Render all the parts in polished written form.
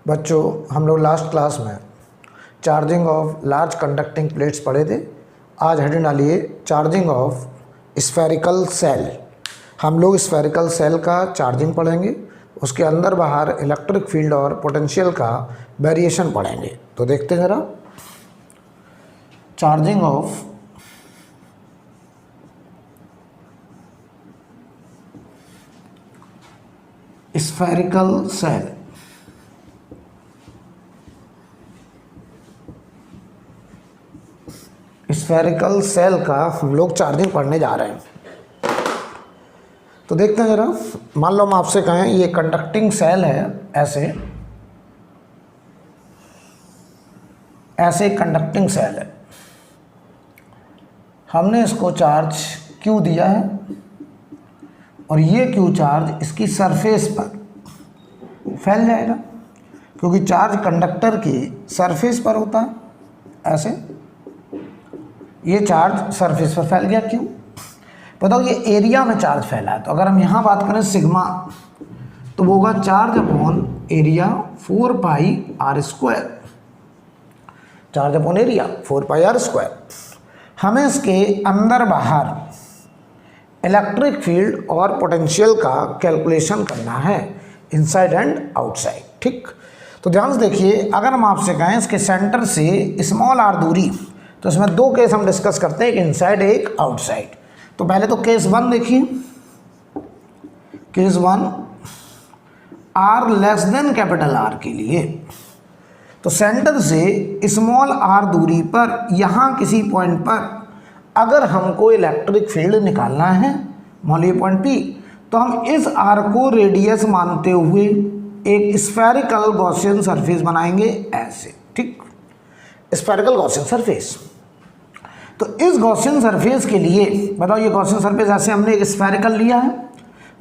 बच्चों, हम लोग लास्ट क्लास में charging of large conducting plates पढ़े थे। आज हेडिंग डालिए चार्जिंग ऑफ स्फेरिकल सेल। हम लोग स्फेरिकल सेल का चार्जिंग पढ़ेंगे, उसके अंदर बाहर इलेक्ट्रिक फील्ड और पोटेंशियल का वेरिएशन पढ़ेंगे। तो देखते हैं ज़रा, charging of spherical shell. Spherical shell का हम लोग चार्जिंग पढ़ने जा रहे हैं। तो देखते हैं ज़रा, मान लो हम आपसे कहें ये कंडक्टिंग सेल है, ऐसे कंडक्टिंग सेल है, हमने इसको चार्ज Q दिया है और ये Q चार्ज इसकी सरफेस पर फैल जाएगा, क्योंकि चार्ज कंडक्टर की सरफेस पर होता है। ऐसे ये चार्ज सरफेस पर फैल गया। क्यों? बताओ, ये एरिया में चार्ज फैला है। तो अगर हम यहाँ बात करें सिग्मा, तो वो होगा charge upon area 4 pi R square. Charge upon area 4 pi R square. हमें इसके अंदर बाहर इलेक्ट्रिक फील्ड और पोटेंशियल का कैलकुलेशन करना है, इनसाइड एंड आउटसाइड। ठीक, तो ध्यान से देखिए, अगर हम आपसे कहें इसके सेंटर से स्मॉल आर दूरी, तो इसमें दो केस हम डिस्कस करते हैं, एक इनसाइड एक आउटसाइड। तो पहले तो केस 1 देखिए, case 1 R less than capital R के लिए, तो सेंटर से स्मॉल आर दूरी पर यहाँ किसी पॉइंट पर अगर हमको इलेक्ट्रिक फील्ड निकालना है, मान लीजिए पॉइंट P, तो हम इस आर को रेडियस मानते हुए एक स्फेरिकल गॉसियन सरफेस बनाएंगे ऐसे। ठीक, स्फेरिकल गॉसियन सरफेस। तो इस गॉसियन सरफेस के लिए बताओ, ये गॉसियन सरफेस ऐसे हमने एक स्फेरिकल लिया है।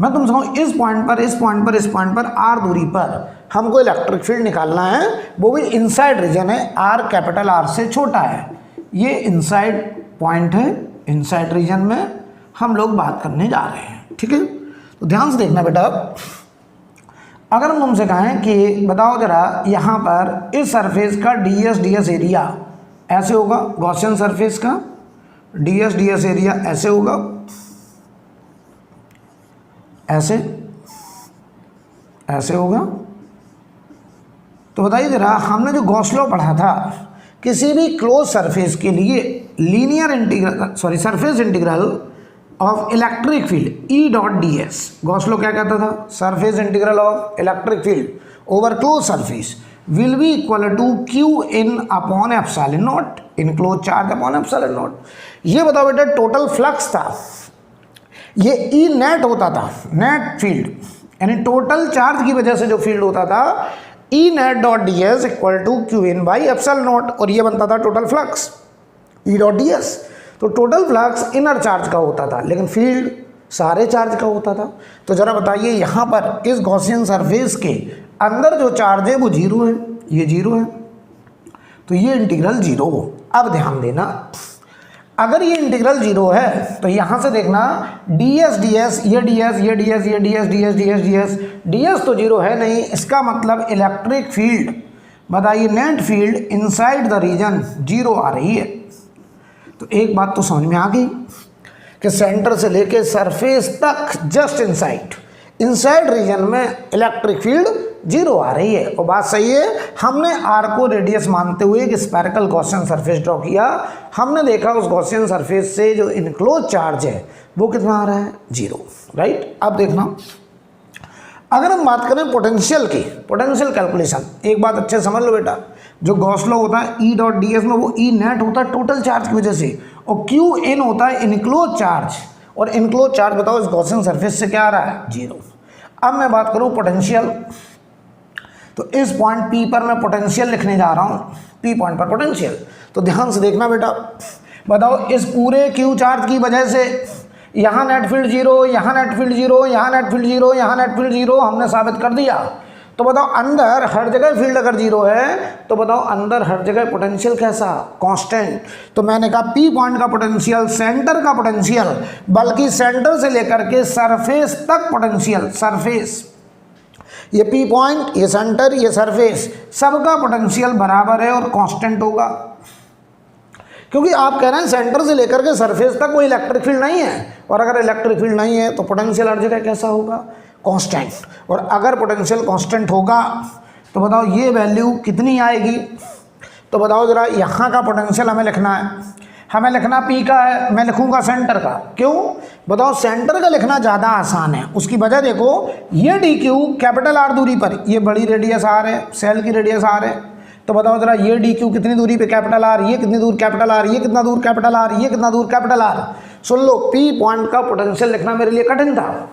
मैं तुमसे कहूँ इस पॉइंट पर, इस पॉइंट पर, इस पॉइंट पर आर दूरी पर हमको इलेक्ट्रिक फील्ड निकालना है, वो भी इनसाइड रीजन है, आर कैपिटल आर से छोटा है। ये इनसाइड पॉइंट है, इनसाइड रीजन में हम लोग बात करने जा रहे हैं। ठीक है, तो ध्यान से देखना बेटा, अगर हम तुमसे कहें कि बताओ जरा यहाँ पर इस सरफेस का ds एरिया ऐसे होगा, गॉसियन सरफेस का ds एरिया ऐसे होगा, ऐसे ऐसे होगा। तो बताइए जरा, हमने जो गॉस लॉ पढ़ा था, किसी भी क्लोज सरफेस के लिए linear integral, surface integral of electric field E dot ds, Gauss law क्या कहता था? Surface integral of electric field over close surface will be equal to Q in upon epsilon naught, in close charge upon epsilon naught. ये बताओ बेटा, total flux था, ये E net होता था, नेट फील्ड, यानी टोटल चार्ज की वजह से जो फील्ड होता था, E net dot ds equal to Q in by epsilon naught, और ये बनता था total flux E dot ds। तो टोटल फ्लक्स इनर चार्ज का होता था, लेकिन फील्ड सारे चार्ज का होता था। तो जरा बताइए, यहाँ पर इस गॉसियन सरफेस के अंदर जो चार्ज है वो 0 है, ये 0 है, तो ये इंटीग्रल 0 हो। अब ध्यान देना, अगर ये इंटीग्रल 0 है तो यहाँ से देखना ds ये ds तो 0 है नहीं, इसका मतलब इलेक्ट्रिक फील्ड, बताइए net field inside the region 0 आ रही है। तो एक बात तो समझ में आ गई कि सेंटर से लेके सरफेस तक जस्ट इनसाइड रीजन में इलेक्ट्रिक फील्ड 0 आ रही है। और बात सही है, हमने आर को रेडियस मानते हुए एक स्फेरिकल गॉसियन सरफेस ड्रॉ किया, हमने देखा उस गॉसियन सरफेस से जो इनक्लोज चार्ज है वो कितना आ रहा है? 0। राइट, अब देखना, अगर हम बात करें पोटेंशियल की, पोटेंशियल कैलकुलेशन, एक बात अच्छे समझ लो बेटा, जो गॉस लॉ होता है E डॉट ds में, वो E नेट होता है टोटल चार्ज की वजह से, और Q इन होता है इनक्लोज चार्ज, और इनक्लोज चार्ज बताओ इस गॉसियन सरफेस से क्या आ रहा है? 0। अब मैं बात करूं पोटेंशियल, तो इस पॉइंट P पर मैं पोटेंशियल लिखने जा रहा हूं, P पॉइंट पर पोटेंशियल। तो ध्यान से देखना बेटा, बताओ इस पूरे Q चार्ज की वजह से यहाँ नेट फील्ड 0, यहाँ नेट फील्ड 0, यहाँ नेट फील्ड 0, यहाँ नेट फील्ड 0 हमने साबित कर दिया। तो बताओ अंदर हर जगह फील्ड अगर 0 है, तो बताओ अंदर हर जगह पोटेंशियल कैसा? कांस्टेंट। तो मैंने कहा P पॉइंट का पोटेंशियल, सेंटर का पोटेंशियल, बल्कि सेंटर से लेकर के सरफेस तक पोटेंशियल, सरफेस ये पी पॉइंट, ये सेंटर, ये सरफेस, सबका पोटेंशियल बराबर है और कांस्टेंट होगा, क्योंकि आप कह रहे हैं सेंटर से लेकर के सरफेस तक कोई इलेक्ट्रिक फील्ड नहीं है, और अगर इलेक्ट्रिक फील्ड नहीं है तो पोटेंशियल हर जगह कैसा होगा, कांस्टेंट। और अगर पोटेंशियल कांस्टेंट होगा तो बताओ ये वैल्यू कितनी आएगी, तो बताओ ज़रा, यहाँ का पोटेंशियल हमें लिखना है, हमें लिखना पी का है, मैं लिखूँगा सेंटर का, क्यों बताओ, सेंटर का लिखना ज़्यादा आसान है। उसकी वजह देखो, ये डी क्यू कैपिटल आर दूरी पर, ये बड़ी रेडियस आर है, सेल की रेडियस आर है, तो बताओ ज़रा ये डी क्यू कितनी दूरी पे कैपिटल आर, ये कितनी दूर कैपिटल आर, ये कितना दूर कैपिटल आर, ये कितना दूर कैपिटल आर। सुन लो, पी पॉइंट का पोटेंशियल लिखना मेरे लिए कठिन था,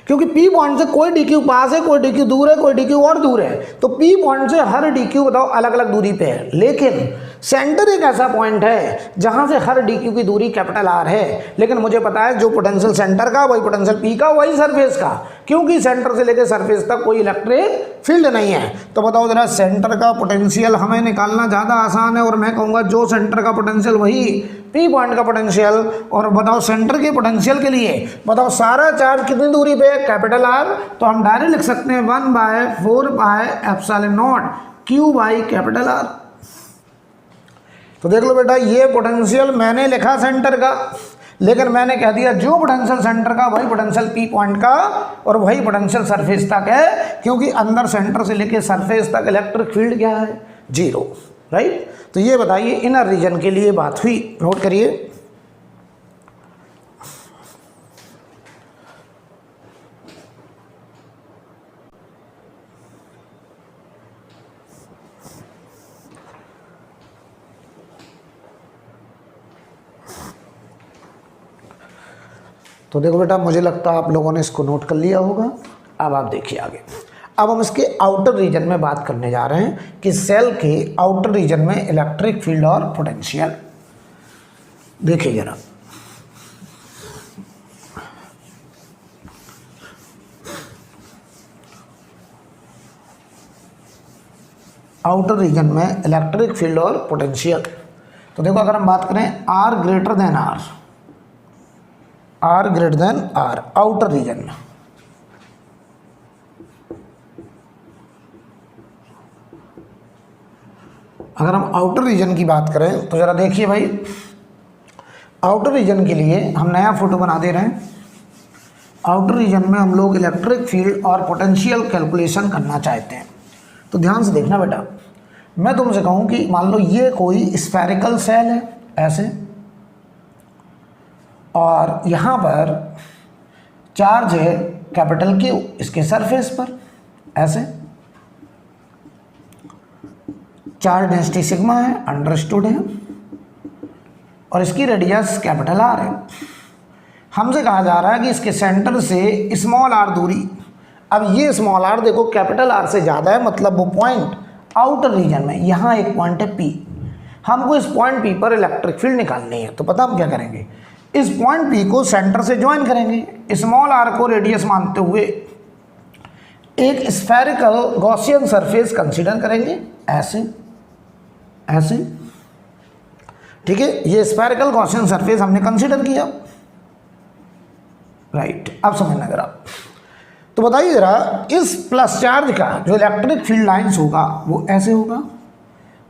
क्योंकि पी पॉइंट से कोई डी क्यू पास है, कोई डी क्यू दूर है, कोई डी क्यू और दूर है, तो पी पॉइंट से हर डी क्यू बताओ अलग अलग दूरी पे है। लेकिन सेंटर एक ऐसा पॉइंट है जहां से हर डी क्यू की दूरी कैपिटल आर है, लेकिन मुझे पता है जो पोटेंशियल सेंटर का वही पोटेंशियल पी का वही सरफेस का, क्योंकि सेंटर से लेकर सरफेस तक कोई इलेक्ट्रिक फील्ड नहीं है। तो बताओ जरा, सेंटर का पोटेंशियल हमें निकालना ज़्यादा आसान है, और मैं कहूँगा जो सेंटर का पोटेंशियल वही पी पॉइंट का पोटेंशियल। और बताओ सेंटर के पोटेंशियल के लिए बताओ सारा चार्ज कितनी दूरी पे है, कैपिटल आर, तो हम डायरेक्ट लिख सकते हैं 1/4πε0 Q बाई कैपिटल आर। तो देख लो बेटा, ये पोटेंशियल मैंने लिखा सेंटर का, लेकिन मैंने कह दिया जो पोटेंशियल सेंटर का वही पोटेंशियल पी पॉइंट का और वही पोटेंशियल सरफेस तक है, क्योंकि अंदर सेंटर से लेके सरफेस तक इलेक्ट्रिक फील्ड क्या है, 0, राइट। तो ये बताइए इनर रीजन के लिए बात हुई, नोट करिए। तो देखो बेटा, मुझे लगता है आप लोगों ने इसको नोट कर लिया होगा। अब आप देखिए आगे, अब हम इसके आउटर रीजन में बात करने जा रहे हैं कि सेल के आउटर रीजन में इलेक्ट्रिक फील्ड और पोटेंशियल। देखिए जरा, आउटर रीजन में इलेक्ट्रिक फील्ड और पोटेंशियल। तो देखो, अगर हम बात करें R greater than R, R greater than R, outer region में, अगर हम आउटर रीजन की बात करें तो ज़रा देखिए भाई, आउटर रीजन के लिए हम नया फोटो बना दे रहे हैं। आउटर रीजन में हम लोग इलेक्ट्रिक फील्ड और पोटेंशियल कैलकुलेशन करना चाहते हैं। तो ध्यान से देखना बेटा, मैं तुमसे कहूँ कि मान लो ये कोई स्फेरिकल सेल है ऐसे, और यहाँ पर चार्ज है कैपिटल Q इसके सरफेस पर ऐसे, चार्ज डेंसिटी सिग्मा है, अंडरस्टूड है, और इसकी रेडियस कैपिटल R है। हमसे कहा जा रहा है कि इसके सेंटर से स्मॉल r दूरी, अब ये स्मॉल r देखो कैपिटल R से ज़्यादा है, मतलब वो पॉइंट आउटर रीजन में, यहाँ एक पॉइंट है P, हमको इस पॉइंट P पर इलेक्ट्रिक फील्ड निकालनी है। तो पता हम क्या करेंगे, इस पॉइंट P को सेंटर से ज्वाइन करेंगे, स्मॉल r को रेडियस मानते हुए एक स्फेरिकल गॉसियन सरफेस कंसीडर करेंगे ऐसे ऐसे, ठीक है। ये स्फेरिकल गॉसियन सरफेस हमने कंसीडर किया, राइट। अब समझना जरा, तो बताइए जरा, इस प्लस चार्ज का जो इलेक्ट्रिक फील्ड लाइंस होगा वो ऐसे होगा,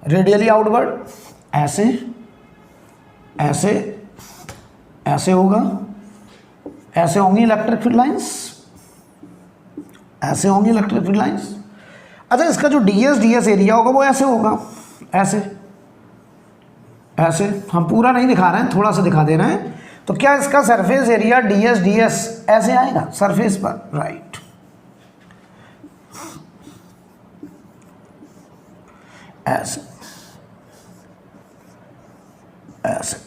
रेडियली आउटवर्ड, ऐसे ऐसे ऐसे होगा, ऐसे होंगी इलेक्ट्रिक फील्ड लाइंस, ऐसे होंगी इलेक्ट्रिक फील्ड लाइंस। अच्छा, इसका जो ds एरिया होगा वो ऐसे होगा, ऐसे ऐसे, हम पूरा नहीं दिखा रहे हैं, थोड़ा सा दिखा दे रहे हैं। तो क्या इसका सरफेस एरिया ds ऐसे आएगा सरफेस पर, राइट। ऐसे ऐसे,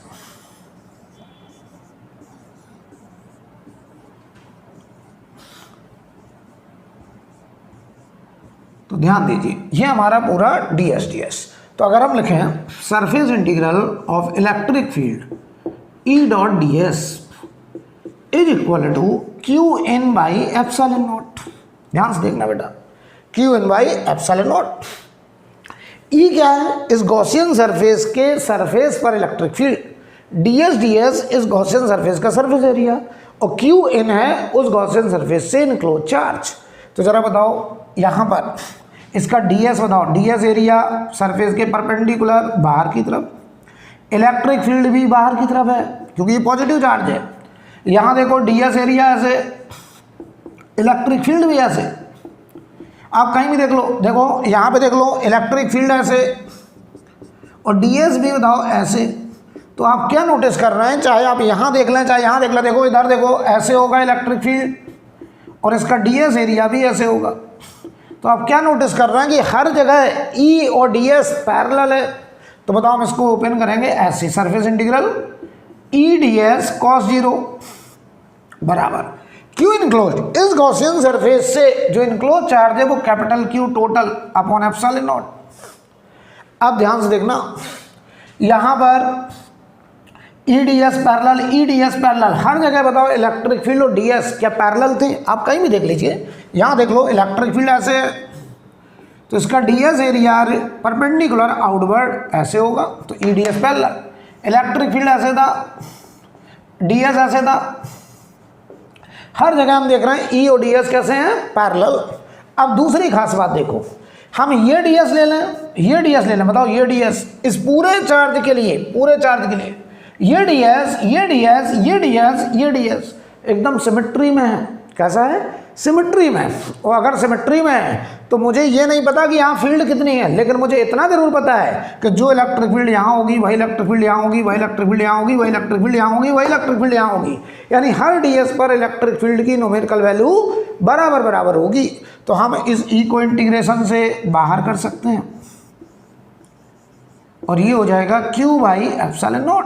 तो ध्यान दीजिए, ये हमारा पूरा ds। तो अगर हम लिखें surface integral of electric field E dot ds is equal to Qn by epsilon naught. ध्यान से देखना बेटा, Qn by epsilon naught. E क्या है, इस गॉसियन सरफेस के सरफेस पर इलेक्ट्रिक फील्ड, ds इस गॉसियन सरफेस का सरफेस एरिया, और Qn है उस गॉसियन सरफेस से इनक्लोज चार्ज। तो ज़रा बताओ यहाँ पर इसका ds बताओ, ds एरिया सरफेस के परपेंडिकुलर बाहर की तरफ, इलेक्ट्रिक फील्ड भी बाहर की तरफ है क्योंकि ये पॉजिटिव चार्ज है। यहाँ देखो ds एरिया ऐसे, इलेक्ट्रिक फील्ड भी ऐसे, आप कहीं भी देख लो, देखो यहाँ पे देख लो इलेक्ट्रिक फील्ड ऐसे और ds भी बताओ ऐसे। तो आप क्या नोटिस कर रहे हैं, चाहे आप यहाँ देख लें चाहे यहाँ देख लें, देखो इधर देखो ऐसे होगा इलेक्ट्रिक फील्ड और इसका ds एरिया भी ऐसे होगा। तो आप क्या नोटिस कर रहे हैं कि हर जगह E और ds पैरेलल है। तो बताओ हम इसको ओपन करेंगे ऐसे, surface integral E ds cos 0 बराबर Q इनक्लोज, इस गॉसियन सरफेस से जो इनक्लोज चार्ज है वो capital Q total upon epsilon not. अब ध्यान से देखना, यहाँ पर EDS पैरेलल, हर जगह बताओ इलेक्ट्रिक फील्ड और DS क्या पैरेलल थे, आप कहीं भी देख लीजिए। यहाँ देख लो इलेक्ट्रिक फील्ड ऐसे है तो इसका DS एरिया परपेंडिकुलर आउटवर्ड ऐसे होगा, तो EDS पैरेलल। इलेक्ट्रिक फील्ड ऐसे था, DS ऐसे था, हर जगह हम देख रहे हैं E और DS कैसे हैं, पैरेलल। अब दूसरी खास बात देखो, हम ये DS ले लें, ये DS ले लें, बताओ ये DS इस पूरे चार्ज के लिए, पूरे चार्ज के लिए ये DS, ये DS, ये DS, ये DS एकदम सिमेट्री में है। कैसा है, सिमेट्री में। और अगर सिमेट्री में है तो मुझे ये नहीं पता कि यहाँ फील्ड कितनी है, लेकिन मुझे इतना जरूर पता है कि जो इलेक्ट्रिक फील्ड यहाँ होगी वही इलेक्ट्रिक फील्ड यहाँ होगी, वही इलेक्ट्रिक फील्ड यहाँ होगी, वही इलेक्ट्रिक फील्ड यहाँ होगी, वही इलेक्ट्रिक फील्ड यहाँ होगी। यानी हर DS पर इलेक्ट्रिक फील्ड की न्यूमेरिकल वैल्यू बराबर बराबर होगी। तो हम इस E को इंटीग्रेशन से बाहर कर सकते हैं और ये हो जाएगा Q by epsilon not,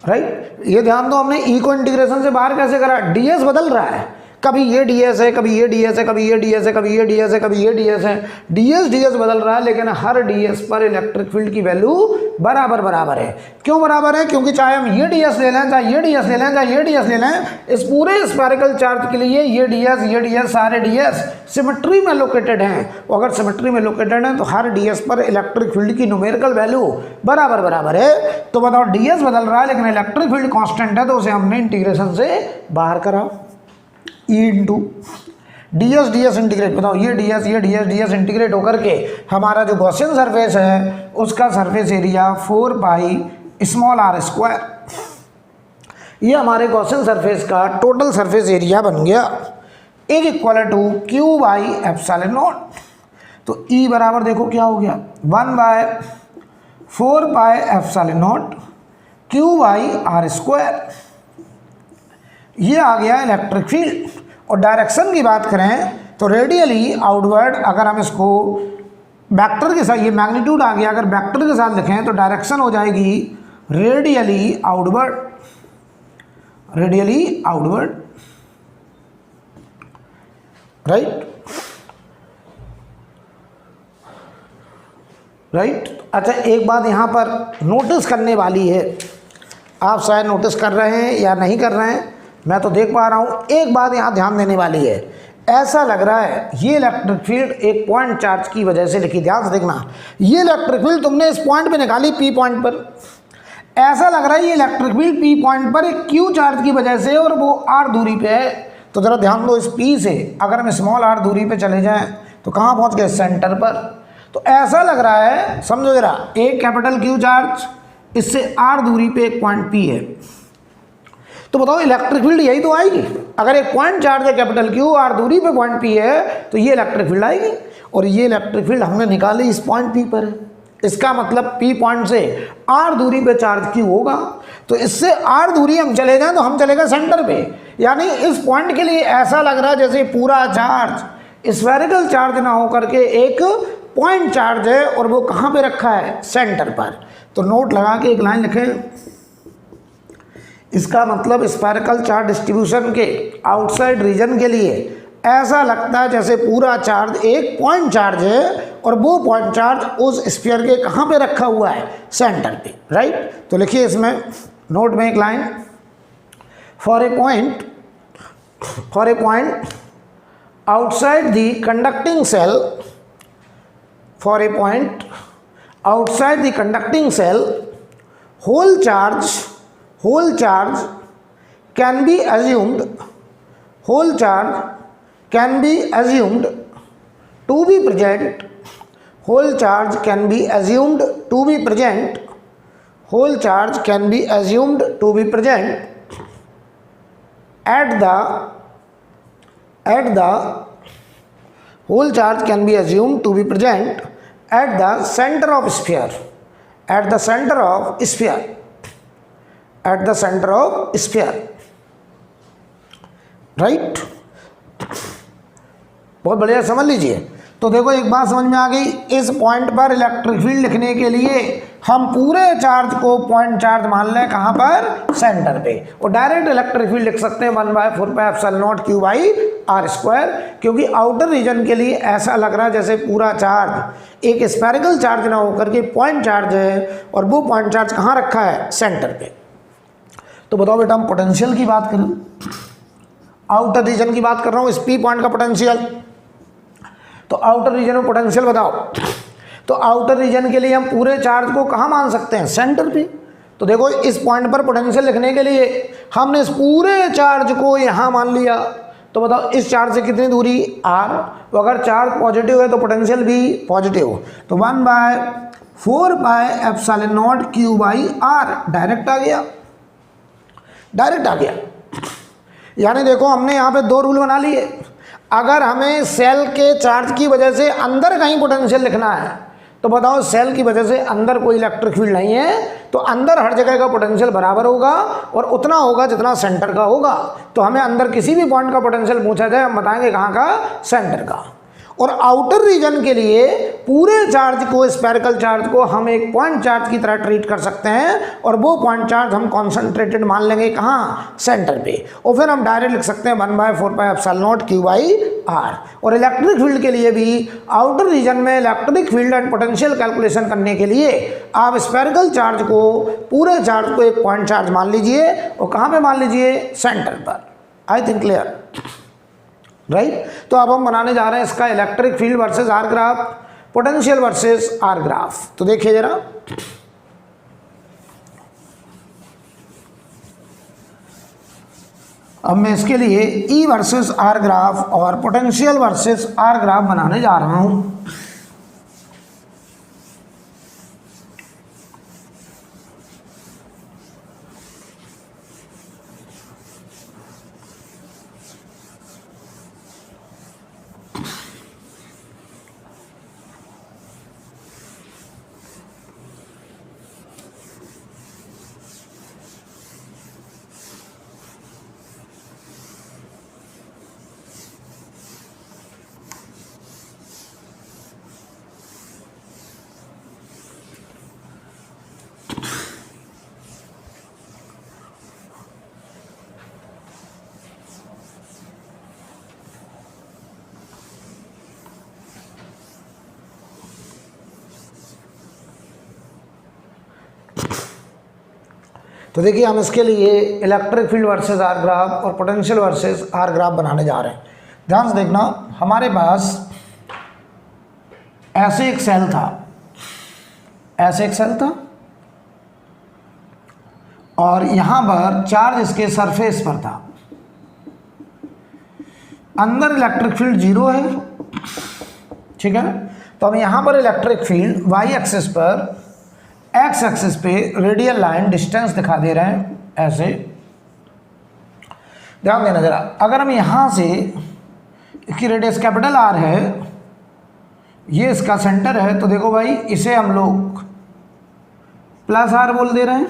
right. ये ध्यान दो, हमने E को इंटीग्रेशन से बाहर कैसे करा, DS बदल रहा है, कभी ये DS है, कभी ये DS है, कभी ये DS है, कभी ये DS है, कभी ये DS है, DS बदल रहा है, लेकिन हर DS पर इलेक्ट्रिक फील्ड की वैल्यू बराबर बराबर है। क्यों बराबर है, क्योंकि चाहे हम ये DS ले लें, चाहे ये DS ले लें, चाहे ये DS ले लें, इस पूरे स्फेरिकल चार्ज के लिए ये DS सारे DS सिमेट्री में लोकेटेड हैं। अगर सिमेट्री में लोकेटेड हैं तो हर DS पर इलेक्ट्रिक फील्ड की न्यूमेरिकल वैल्यू बराबर बराबर है। तो बताओ DS बदल रहा है लेकिन इलेक्ट्रिक फील्ड कांस्टेंट है, तो उसे हमने इंटीग्रेशन से बाहर करा। E इंटू DS इंटीग्रेट, बताओ ये DS इंटीग्रेट होकर के हमारा जो गॉसियन सरफेस है उसका surface area 4 pi small r square, ये हमारे गॉसियन सरफेस का टोटल सरफेस एरिया बन गया, is equal to Q by epsilon naught. तो E बराबर देखो क्या हो गया, 1/4 pi epsilon naught Q by r square. ये आ गया इलेक्ट्रिक फील्ड। और डायरेक्शन की बात करें तो रेडियली आउटवर्ड, अगर हम इसको वेक्टर के साथ, ये मैग्नीट्यूड आ गया, अगर वेक्टर के साथ लिखें तो डायरेक्शन हो जाएगी radially outward, radially outward, right. अच्छा एक बात यहाँ पर नोटिस करने वाली है, आप शायद नोटिस कर रहे हैं या नहीं कर रहे हैं, मैं तो देख पा रहा हूँ। एक बात यहाँ ध्यान देने वाली है, ऐसा लग रहा है ये इलेक्ट्रिक फील्ड एक पॉइंट चार्ज की वजह से लिखी, ध्यान से देखना, ये इलेक्ट्रिक फील्ड तुमने इस पॉइंट पे निकाली P पॉइंट पर, ऐसा लग रहा है ये इलेक्ट्रिक फील्ड P पॉइंट पर एक Q चार्ज की वजह से और वो R दूरी पे है। तो ज़रा ध्यान दो, इस P से अगर हम स्मॉल r दूरी पे चले जाएँ तो कहाँ पहुँच गए, सेंटर पर। तो ऐसा लग रहा है, समझो जरा, एक कैपिटल Q चार्ज, इससे R दूरी पे एक पॉइंट P है, तो बताओ इलेक्ट्रिक फील्ड यही तो आएगी। अगर एक पॉइंट चार्ज है कैपिटल Q, R दूरी पे पॉइंट P है, तो ये इलेक्ट्रिक फील्ड आएगी। और ये इलेक्ट्रिक फील्ड हमने निकाली इस पॉइंट P पर है, इसका मतलब P पॉइंट से R दूरी पे चार्ज Q होगा। तो इससे R दूरी हम चले जाएं तो हम चले गए सेंटर पे, यानी इस पॉइंट के लिए ऐसा लग रहा है जैसे पूरा चार्ज स्फेरिकल चार्ज ना हो करके एक पॉइंट चार्ज है और वो कहाँ पे रखा है, सेंटर पर। तो नोट लगा के एक लाइन लिखें, इसका मतलब स्फेरिकल चार्ज डिस्ट्रीब्यूशन के आउटसाइड रीजन के लिए ऐसा लगता है जैसे पूरा चार्ज एक पॉइंट चार्ज है और वो पॉइंट चार्ज उस स्फीयर के कहाँ पे रखा हुआ है, सेंटर पे, राइट। तो लिखिए इसमें नोट में एक line, for a point outside the conducting shell, for a point outside the conducting shell whole charge can be assumed, whole charge can be assumed to be present, whole charge can be assumed to be present, whole charge can be assumed to be present at the whole charge can be assumed to be present at the center of sphere, at the center of sphere, at the center of sphere, right? बहुत बढ़िया, समझ लीजिए। तो देखो एक बात समझ में आ गई, इस पॉइंट पर इलेक्ट्रिक फील्ड लिखने के लिए हम पूरे चार्ज को पॉइंट चार्ज मान लें, कहाँ पर, सेंटर पे, और डायरेक्ट इलेक्ट्रिक फील्ड लिख सकते हैं 1/4πε0 Q/r², क्योंकि आउटर रीजन के लिए ऐसा लग रहा है जैसे पूरा चार्ज एक स्फेरिकल चार्ज ना होकर के पॉइंट चार्ज है, और वो पॉइंट चार्ज कहाँ रखा है, सेंटर पे। तो बताओ बेटा, हम पोटेंशियल की बात करें, आउटर रीजन की बात कर रहा हूँ, इस पी पॉइंट का पोटेंशियल, तो आउटर रीजन में पोटेंशियल बताओ। तो आउटर रीजन के लिए हम पूरे चार्ज को कहाँ मान सकते हैं, सेंटर पे। तो देखो इस पॉइंट पर पोटेंशियल लिखने के लिए हमने इस पूरे चार्ज को यहाँ मान लिया। तो बताओ इस चार्ज से कितनी दूरी, r, तो अगर चार्ज पॉजिटिव है तो पोटेंशियल भी पॉजिटिव, तो 1/4πε0 Q/r डायरेक्ट आ गया, डायरेक्ट आ गया। यानी देखो हमने यहाँ पे दो रूल बना लिए। अगर हमें सेल के चार्ज की वजह से अंदर कहीं पोटेंशियल लिखना है, तो बताओ सेल की वजह से अंदर कोई इलेक्ट्रिक फील्ड नहीं है, तो अंदर हर जगह का पोटेंशियल बराबर होगा और उतना होगा जितना सेंटर का होगा। तो हमें अंदर किसी भी पॉइंट का पोटेंशियल पूछा जाए, हम बताएंगे कहाँ का, सेंटर का। और आउटर रीजन के लिए पूरे चार्ज को, स्फेरिकल चार्ज को हम एक पॉइंट चार्ज की तरह ट्रीट कर सकते हैं, और वो पॉइंट चार्ज हम कॉन्सेंट्रेटेड मान लेंगे कहाँ, सेंटर पे, और फिर हम डायरेक्ट लिख सकते हैं 1/4πε0 Q/r। और इलेक्ट्रिक फील्ड के लिए भी आउटर रीजन में electric field and potential calculation करने के लिए आप स्फेरिकल चार्ज को, पूरे चार्ज को एक पॉइंट चार्ज मान लीजिए, और कहाँ पर मान लीजिए, सेंटर पर। I think clear, right. तो अब हम बनाने जा रहे हैं इसका electric field versus R graph, potential versus R graph. तो देखिए जरा, अब मैं इसके लिए ई वर्सेस आर ग्राफ और पोटेंशियल वर्सेस आर ग्राफ बनाने जा रहा हूं। तो देखिए हम इसके लिए electric field versus R graph और पोटेंशियल वर्सेस आर ग्राफ बनाने जा रहे हैं। ध्यान से देखना, हमारे पास ऐसे एक सेल था, ऐसे एक सेल था, और यहां पर चार्ज इसके सरफेस पर था। अंदर इलेक्ट्रिक फील्ड 0 है, ठीक है। तो हम यहां पर इलेक्ट्रिक फील्ड वाई एक्सिस पर, एक्स एक्सिस पे रेडियल लाइन डिस्टेंस दिखा दे रहे हैं, ऐसे। ध्यान देना जरा, अगर हम यहां से, इसकी रेडियस कैपिटल आर है, ये इसका सेंटर है, तो देखो भाई इसे हम लोग प्लस आर बोल दे रहे हैं,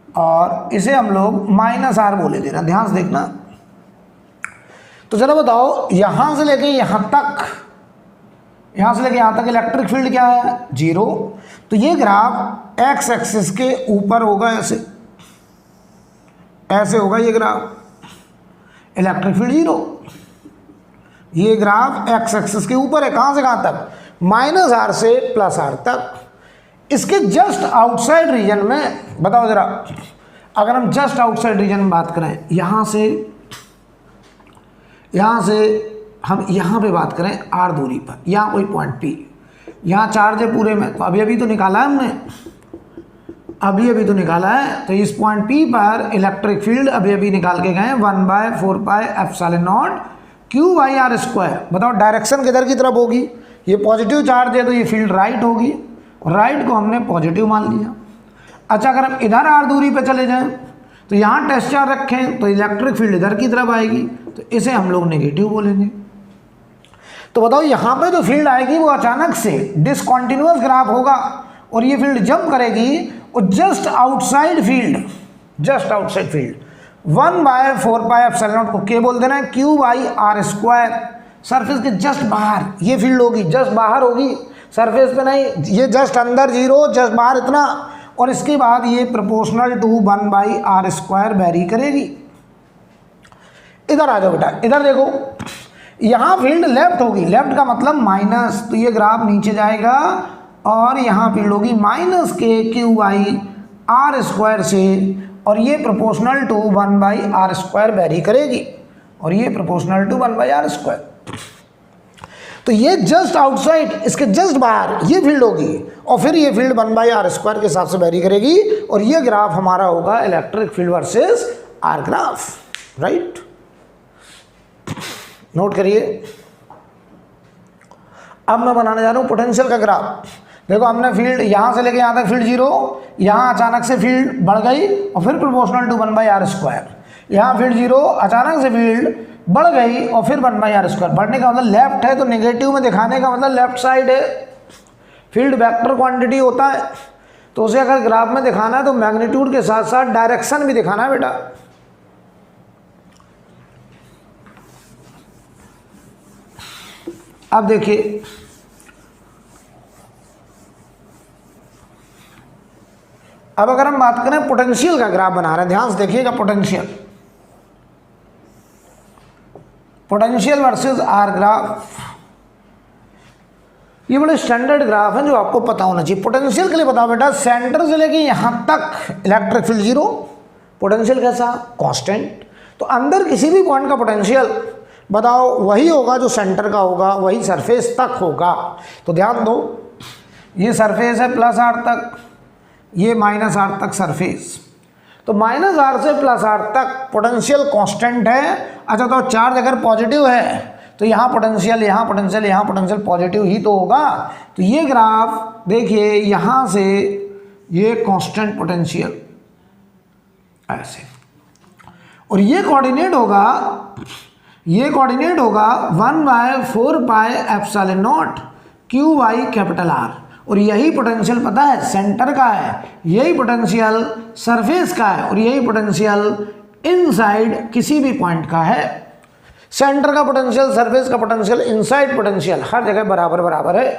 और इसे हम लोग माइनस आर बोले दे रहे हैं। ध्यान से देखना, तो चलो बताओ, यहां से लेके यहां तक, यहां से लेके यहां तक इलेक्ट्रिक फील्ड क्या है, 0। तो ये ग्राफ एक्स एक्सिस के ऊपर होगा, ऐसे ऐसे होगा ये ग्राफ, इलेक्ट्रिक फील्ड 0। ये ग्राफ एक्स एक्सिस के ऊपर है, कहां से कहां तक, माइनस आर से प्लस आर तक। इसके जस्ट आउटसाइड रीजन में बताओ जरा, अगर हम जस्ट आउटसाइड रीजन में बात करें, यहां से हम यहाँ पे बात करें आर दूरी पर, यहाँ कोई पॉइंट पी, यहाँ चार्ज है पूरे में, तो अभी तो निकाला है हमने, अभी तो निकाला है। तो इस पॉइंट पी पर इलेक्ट्रिक फील्ड अभी निकाल के गए 1/4πε0 क्यू बाई आर स्क्वायर। बताओ डायरेक्शन किधर की तरफ होगी, ये पॉजिटिव चार्ज है तो ये फील्ड राइट होगी, राइट को हमने पॉजिटिव मान लिया। अच्छा अगर हम इधर आर दूरी पे चले जाएं तो यहाँ टेस्ट चार्ज रखें तो इलेक्ट्रिक फील्ड इधर की तरफ आएगी, तो इसे हम लोग नेगेटिव बोलेंगे। तो बताओ यहाँ पे जो फील्ड आएगी वो अचानक से डिसकंटिन्यूअस ग्राफ होगा और ये फील्ड जंप करेगी और जस्ट आउटसाइड फील्ड 1/4πε0 को के बोल देना है Q by R square, surface के जस्ट बाहर ये फील्ड होगी, जस्ट बाहर होगी, सरफेस पे नहीं, ये जस्ट अंदर 0 जस्ट बाहर इतना, और इसके बाद ये प्रोपोर्शनल टू 1/r² वेरी करेगी। इधर आ जाओ बेटा, इधर देखो यहाँ फील्ड लेफ्ट होगी, लेफ्ट का मतलब माइनस, तो ये ग्राफ नीचे जाएगा और यहाँ फील्ड होगी -k/q/r² से, और ये प्रोपोर्शनल टू 1/r² वेरी करेगी, और ये प्रोपोर्शनल टू 1/r²। तो ये जस्ट आउटसाइड, इसके जस्ट बाहर ये फील्ड होगी, और फिर ये फील्ड 1/r² के हिसाब से वेरी करेगी, और ये ग्राफ हमारा होगा electric field versus R graph, right. Note करिए। अब मैं बनाने जा रहा हूँ पोटेंशियल का ग्राफ। देखो हमने फील्ड यहाँ से लेके यहाँ तक फील्ड 0, यहाँ अचानक से फील्ड बढ़ गई और फिर प्रोपोर्शनल टू 1/r², यहाँ फील्ड 0, अचानक से फील्ड बढ़ गई और फिर 1/r²। बढ़ने का मतलब लेफ्ट है तो नेगेटिव में दिखाने का मतलब लेफ्ट साइड है, फील्ड वेक्टर क्वांटिटी होता है, तो उसे अगर ग्राफ में दिखाना है तो मैग्नीट्यूड के साथ साथ डायरेक्शन भी दिखाना है बेटा। अब देखिए अब अगर हम बात करें पोटेंशियल का ग्राफ बना रहे हैं, ध्यान से देखिएगा, पोटेंशियल वर्सेस आर ग्राफ, ये बड़े स्टैंडर्ड ग्राफ हैं जो आपको पता होना चाहिए। पोटेंशियल के लिए बताओ बेटा, सेंटर से लेके यहां तक इलेक्ट्रिक फील्ड 0, पोटेंशियल कैसा, कांस्टेंट। तो अंदर किसी भी पॉइंट का पोटेंशियल बताओ वही होगा जो सेंटर का होगा, वही सरफेस तक होगा। तो ध्यान दो, ये सरफेस है +r तक, ये -r तक सरफेस, तो -r से +r तक पोटेंशियल कांस्टेंट है। अच्छा तो चार्ज अगर पॉजिटिव है तो यहाँ पोटेंशियल, यहाँ पोटेंशियल, यहाँ पोटेंशियल पॉजिटिव ही तो होगा। तो ये ग्राफ देखिए, यहाँ से ये कांस्टेंट पोटेंशियल ऐसे, और ये कोऑर्डिनेट होगा 1/4πε0 Q/R, और यही पोटेंशियल पता है सेंटर का है, यही पोटेंशियल सरफेस का है, और यही पोटेंशियल इनसाइड किसी भी पॉइंट का है। सेंटर का पोटेंशियल, सरफेस का पोटेंशियल, इनसाइड पोटेंशियल हर जगह बराबर बराबर है,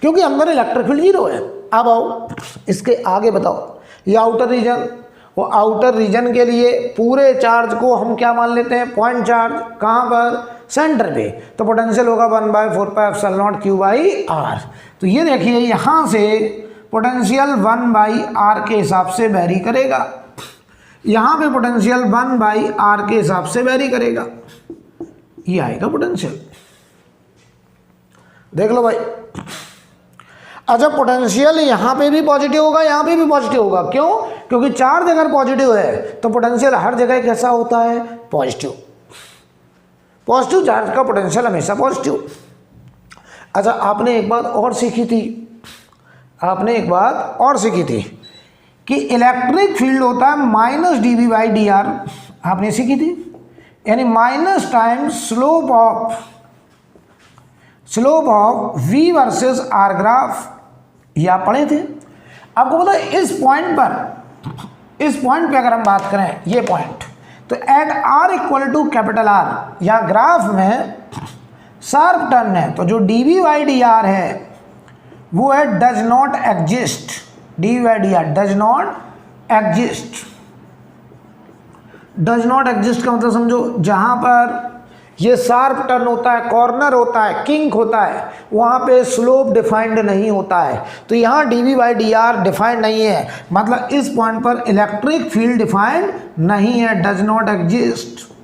क्योंकि अंदर इलेक्ट्रिक फील्ड 0 है। अब आओ इसके आगे बताओ, ये आउटर रीजन, वो आउटर रीजन के लिए पूरे चार्ज को हम क्या मान लेते हैं, पॉइंट चार्ज, कहाँ पर, सेंटर पे, तो पोटेंशियल होगा 1/4πε0 Q/R। तो ये देखिए यहाँ से पोटेंशियल 1/R के हिसाब से वेरी करेगा, यहाँ पे पोटेंशियल 1/R के हिसाब से वेरी करेगा, ये आएगा पोटेंशियल। देख लो भाई। अच्छा पोटेंशियल यहाँ पे भी पॉजिटिव होगा, यहाँ पे भी पॉजिटिव होगा, क्यों, क्योंकि चार्ज अगर पॉजिटिव है तो पोटेंशियल हर जगह कैसा होता है, पॉजिटिव। पॉजिटिव चार्ज का पोटेंशियल हमेशा पॉजिटिव। अच्छा आपने एक बात और सीखी थी, कि इलेक्ट्रिक फील्ड होता है -dV/dr, आपने सीखी थी, यानी minus time slope of V versus R graph, ये आप पढ़े थे। आपको पता है इस पॉइंट पे अगर हम बात करें, ये पॉइंट, तो एट R = R, या ग्राफ में शार्प टर्न है, तो जो dV/dr है वो है does not exist, dV/dr does not exist का मतलब समझो, जहां पर ये शार्प टर्न होता है, कॉर्नर होता है, किंक होता है, वहाँ पे स्लोप डिफाइंड नहीं होता है। तो यहाँ dV/dr डिफाइंड नहीं है, मतलब इस पॉइंट पर इलेक्ट्रिक फील्ड डिफाइंड नहीं है, डज नॉट एग्जिस्ट।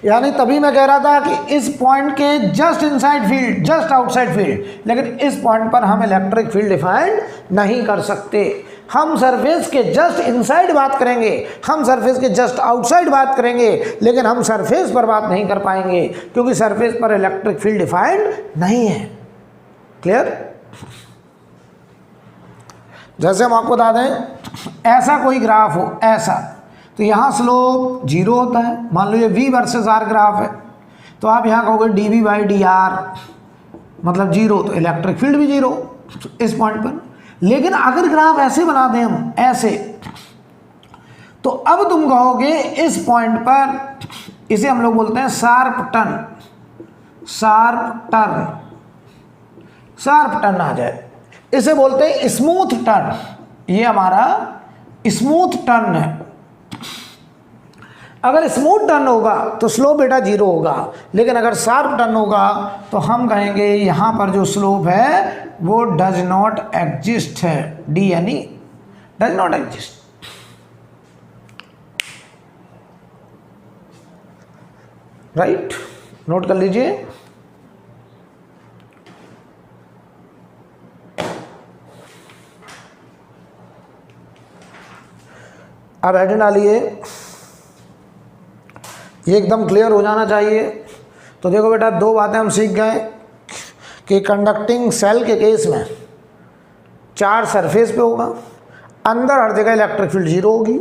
यानी तभी मैं कह रहा था कि इस पॉइंट के just inside field, just outside field, लेकिन इस पॉइंट पर हम इलेक्ट्रिक फील्ड डिफाइंड नहीं कर सकते। हम सरफेस के जस्ट इनसाइड बात करेंगे, हम सरफेस के जस्ट आउटसाइड बात करेंगे, लेकिन हम सरफेस पर बात नहीं कर पाएंगे क्योंकि सरफेस पर इलेक्ट्रिक फील्ड डिफाइंड नहीं है। क्लियर? जैसे हम आपको बता दें, ऐसा कोई ग्राफ हो ऐसा, तो यहाँ स्लोप 0 होता है। मान लो ये v वर्सेस r ग्राफ है, तो आप यहाँ कहोगे dv बाई डी आर मतलब 0, तो इलेक्ट्रिक फील्ड भी 0 इस पॉइंट पर। लेकिन अगर ग्राफ ऐसे बना दें हम ऐसे, तो अब तुम कहोगे इस पॉइंट पर, इसे हम लोग बोलते हैं sharp turn, sharp turn, sharp turn आ जाए, इसे बोलते हैं स्मूथ टर्न। ये हमारा स्मूथ टर्न है। अगर स्मूथ टर्न होगा तो स्लोप बेटा 0 होगा, लेकिन अगर शार्प टर्न होगा तो हम कहेंगे यहाँ पर जो स्लोप है वो डज नॉट एग्जिस्ट है, डी यानी does not exist. Right, note कर लीजिए। अब हेडिंग डालिए, ये एकदम क्लियर हो जाना चाहिए। तो देखो बेटा, दो बातें हम सीख गए कि कंडक्टिंग सेल के केस में चार्ज सरफेस पे होगा, अंदर हर जगह इलेक्ट्रिक फील्ड 0 होगी।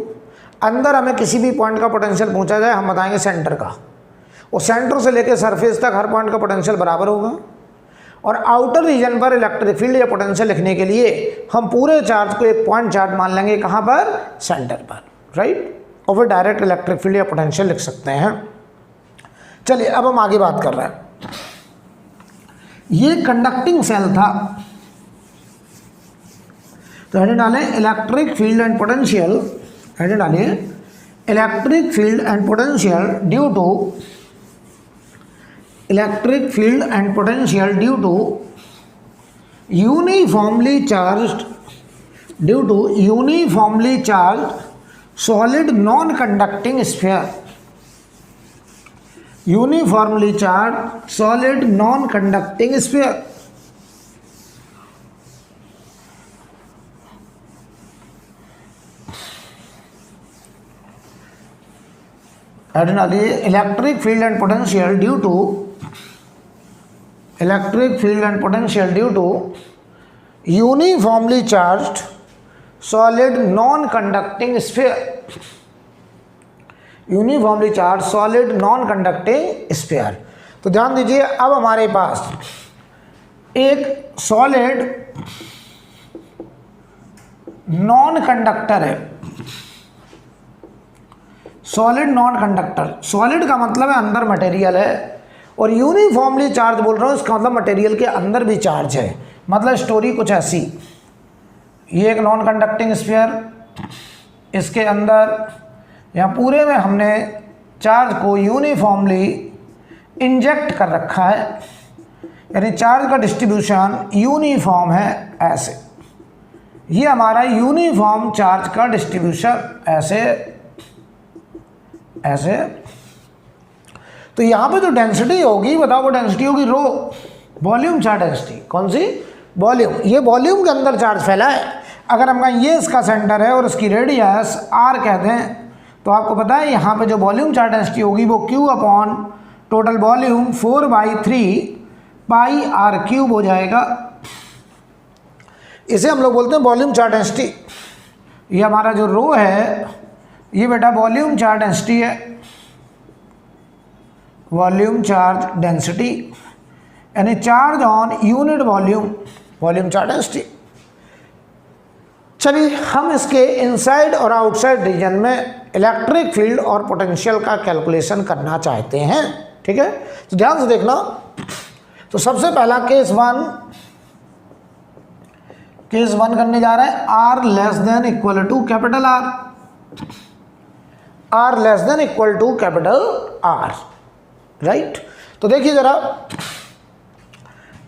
अंदर हमें किसी भी पॉइंट का पोटेंशियल पूछा जाए, हम बताएंगे सेंटर का, और सेंटर से लेकर सरफेस तक हर पॉइंट का पोटेंशियल बराबर होगा। और आउटर रीजन पर इलेक्ट्रिक फील्ड या पोटेंशियल लिखने के लिए हम पूरे चार्ज को एक पॉइंट चार्ज मान लेंगे, कहाँ पर? सेंटर पर। राइट, और फिर डायरेक्ट इलेक्ट्रिक फील्ड या पोटेंशियल लिख सकते हैं। चलिए अब हम आगे बात कर रहे हैं। ये कंडक्टिंग सेल था, तो हेडिंग डालें electric field and potential, heading डालिए electric field and potential due to, electric field and potential due to uniformly charged, due to uniformly charged solid non-conducting sphere, uniformly charged solid non-conducting sphere। electric field and potential due to, electric field and potential due to uniformly charged solid non-conducting sphere, uniformly charge solid non conducting sphere. तो ध्यान दीजिए, अब हमारे पास एक solid non conductor है, solid non conductor. Solid का मतलब है अंदर मटेरियल है, और यूनिफॉर्मली चार्ज बोल रहा हूँ, इसका मतलब मटेरियल के अंदर भी चार्ज है। मतलब स्टोरी कुछ ऐसी, ये एक नॉन कंडक्टिंग स्फीयर, इसके अंदर यहाँ पूरे में हमने चार्ज को यूनिफॉर्मली इंजेक्ट कर रखा है, यानी चार्ज का डिस्ट्रीब्यूशन यूनिफॉर्म है ऐसे। ये हमारा यूनिफॉर्म चार्ज का डिस्ट्रीब्यूशन ऐसे ऐसे। तो यहाँ पे जो डेंसिटी होगी, बताओ वो डेंसिटी होगी रो, वॉल्यूम चार्ज डेंसिटी। कौन सी? वॉल्यूम। ये वॉल्यूम के अंदर चार्ज फैला है। अगर हम कहें ये इसका सेंटर है और इसकी रेडियस r कहते हैं, तो आपको पता है यहाँ पे जो वॉल्यूम चार्ज डेंसिटी होगी वो Q upon total volume 4/3 pi r cube हो जाएगा। इसे हम लोग बोलते हैं वॉल्यूम चार्ज डेंसिटी। ये हमारा जो रो है, ये बेटा वॉल्यूम चार्ज डेंसिटी है, वॉल्यूम चार्ज डेंसिटी, यानी charge on unit volume, volume charge density. चलिए हम इसके इनसाइड और आउटसाइड रीजन में इलेक्ट्रिक फील्ड और पोटेंशियल का कैलकुलेशन करना चाहते हैं। ठीक है, तो ध्यान से देखना। तो सबसे पहला केस वन करने जा रहा है, r less than equal to capital R, r less than equal to capital R। Right, तो देखिए जरा,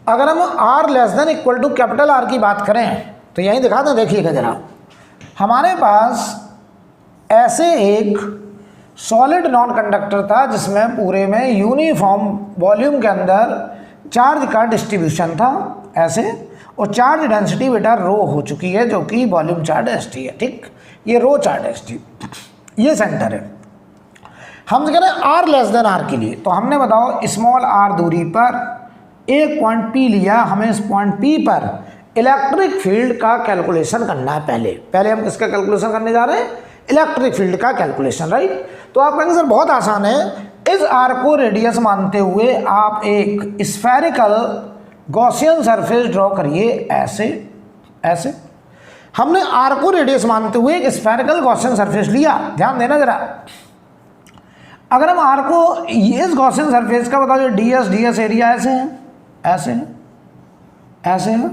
अगर हम r less than equal to capital R की बात करें तो यहीं दिखा दें, देखिएगा जरा। हमारे पास ऐसे एक सॉलिड नॉन कंडक्टर था जिसमें पूरे में यूनिफॉर्म वॉल्यूम के अंदर चार्ज का डिस्ट्रीब्यूशन था ऐसे, और चार्ज डेंसिटी बेटा रो हो चुकी है, जो कि वॉल्यूम चार्ज डेंसिटी है। ठीक, ये रो चार्ज डेंसिटी, ये सेंटर है। हम कह रहे हैं आर लेस देन आर के लिए, तो हमने बताओ स्मॉल आर दूरी पर एक पॉइंट पी लिया, हमें इस पॉइंट पी पर इलेक्ट्रिक फील्ड का कैलकुलेशन करना है। पहले हम किसका कैलकुलेशन करने जा रहे हैं? इलेक्ट्रिक फील्ड का कैलकुलेशन, राइट। तो आप कहेंगे सर बहुत आसान है। इस आर को रेडियस मानते हुए आप एक स्फेरिकल गॉसियन सरफेस ड्रॉ करिए, ऐसे ऐसे। हमने आर को रेडियस मानते हुए एक स्फेरिकल गॉसियन सरफेस लिया, ध्यान देना जरा। अगर हम आर को इस गॉसियन सरफेस का बताओ, ds एरिया ऐसे है, ऐसे है, ऐसे है,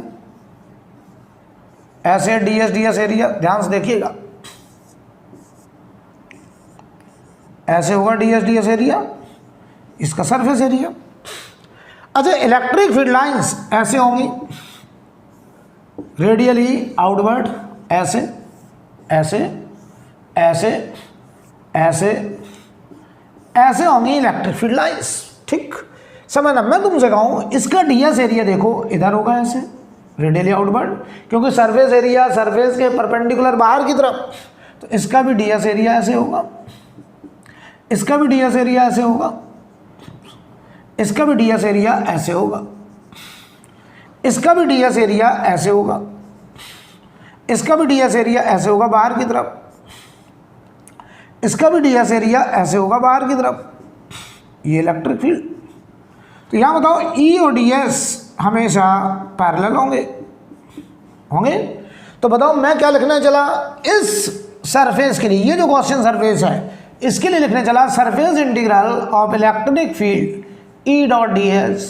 ऐसे ds एरिया, ध्यान से देखिएगा, ऐसे होगा ds एरिया, इसका सरफेस एरिया। अच्छा, इलेक्ट्रिक फील्ड लाइंस ऐसे होंगी, रेडियली आउटवर्ड, ऐसे ऐसे ऐसे ऐसे ऐसे होंगी इलेक्ट्रिक फील्ड लाइंस। ठीक, समझना, मैं तुमसे कहूँ इसका ds एरिया देखो इधर होगा, ऐसे रेडियली आउटवर्ड, क्योंकि सरफेस एरिया सरफेस के परपेंडिकुलर बाहर की तरफ, तो इसका भी ds एरिया ऐसे होगा, इसका भी ds एरिया ऐसे होगा, इसका भी ds एरिया ऐसे होगा, इसका भी ds एरिया ऐसे होगा, इसका भी ds एरिया ऐसे होगा बाहर की तरफ, इसका भी ds एरिया ऐसे होगा बाहर की तरफ। ये इलेक्ट्रिक फील्ड। तो यहाँ बताओ E और ds हमेशा पैरेलल होंगे, होंगे। तो बताओ मैं क्या लिखने चला इस सरफेस के लिए, ये जो गॉसियन सरफेस है इसके लिए लिखने चला surface integral of electric field E dot ds।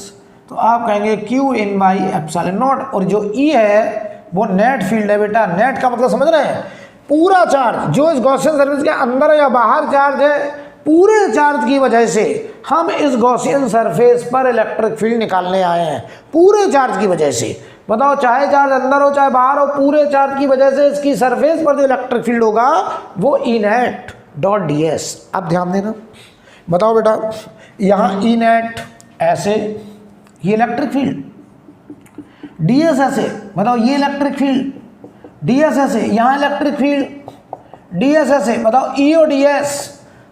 तो आप कहेंगे Q in by epsilon naught, और जो E है वो नेट फील्ड है बेटा। नेट का मतलब समझ रहे हैं? पूरा चार्ज जो इस गॉसियन सरफेस के अंदर या बाहर चार्ज है, पूरे चार्ज की वजह से हम इस गॉसियन सरफेस पर इलेक्ट्रिक फील्ड निकालने आए हैं, पूरे चार्ज की वजह से। बताओ चाहे चार्ज अंदर हो चाहे बाहर हो, पूरे चार्ज की वजह से इसकी सरफेस पर जो इलेक्ट्रिक फील्ड होगा वो E नेट डॉट ds। अब ध्यान देना, बताओ बेटा यहाँ E नेट ऐसे, ये इलेक्ट्रिक फील्ड, ds ऐसे, बताओ ये इलेक्ट्रिक फील्ड, ds ऐसे, यहाँ इलेक्ट्रिक फील्ड, ds ऐसे। बताओ E और ds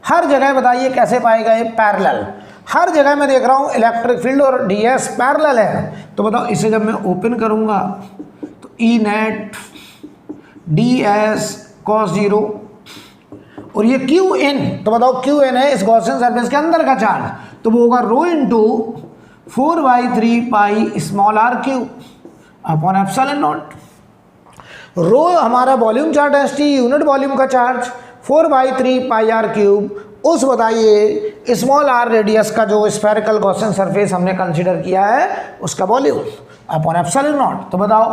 हर जगह बताइए कैसे पाएगा? ये पैरेलल। हर जगह मैं देख रहा हूँ इलेक्ट्रिक फील्ड और ds पैरेलल है। तो बताओ इसे जब मैं ओपन करूँगा तो E नेट ds cos 0, और ये क्यू एन, तो बताओ क्यू एन है इस गॉसियन सरफेस के अंदर का चार्ज, तो वो होगा rho into 4/3 pi small r cube upon epsilon naught. Rho हमारा volume charge density, unit volume का चार्ज, 4/3 पाई r क्यूब, उस बताइए स्मॉल r रेडियस का जो स्फेरिकल गॉसियन सरफेस हमने कंसीडर किया है उसका वॉल्यूम अपॉन एप्सिलॉन नॉट। तो बताओ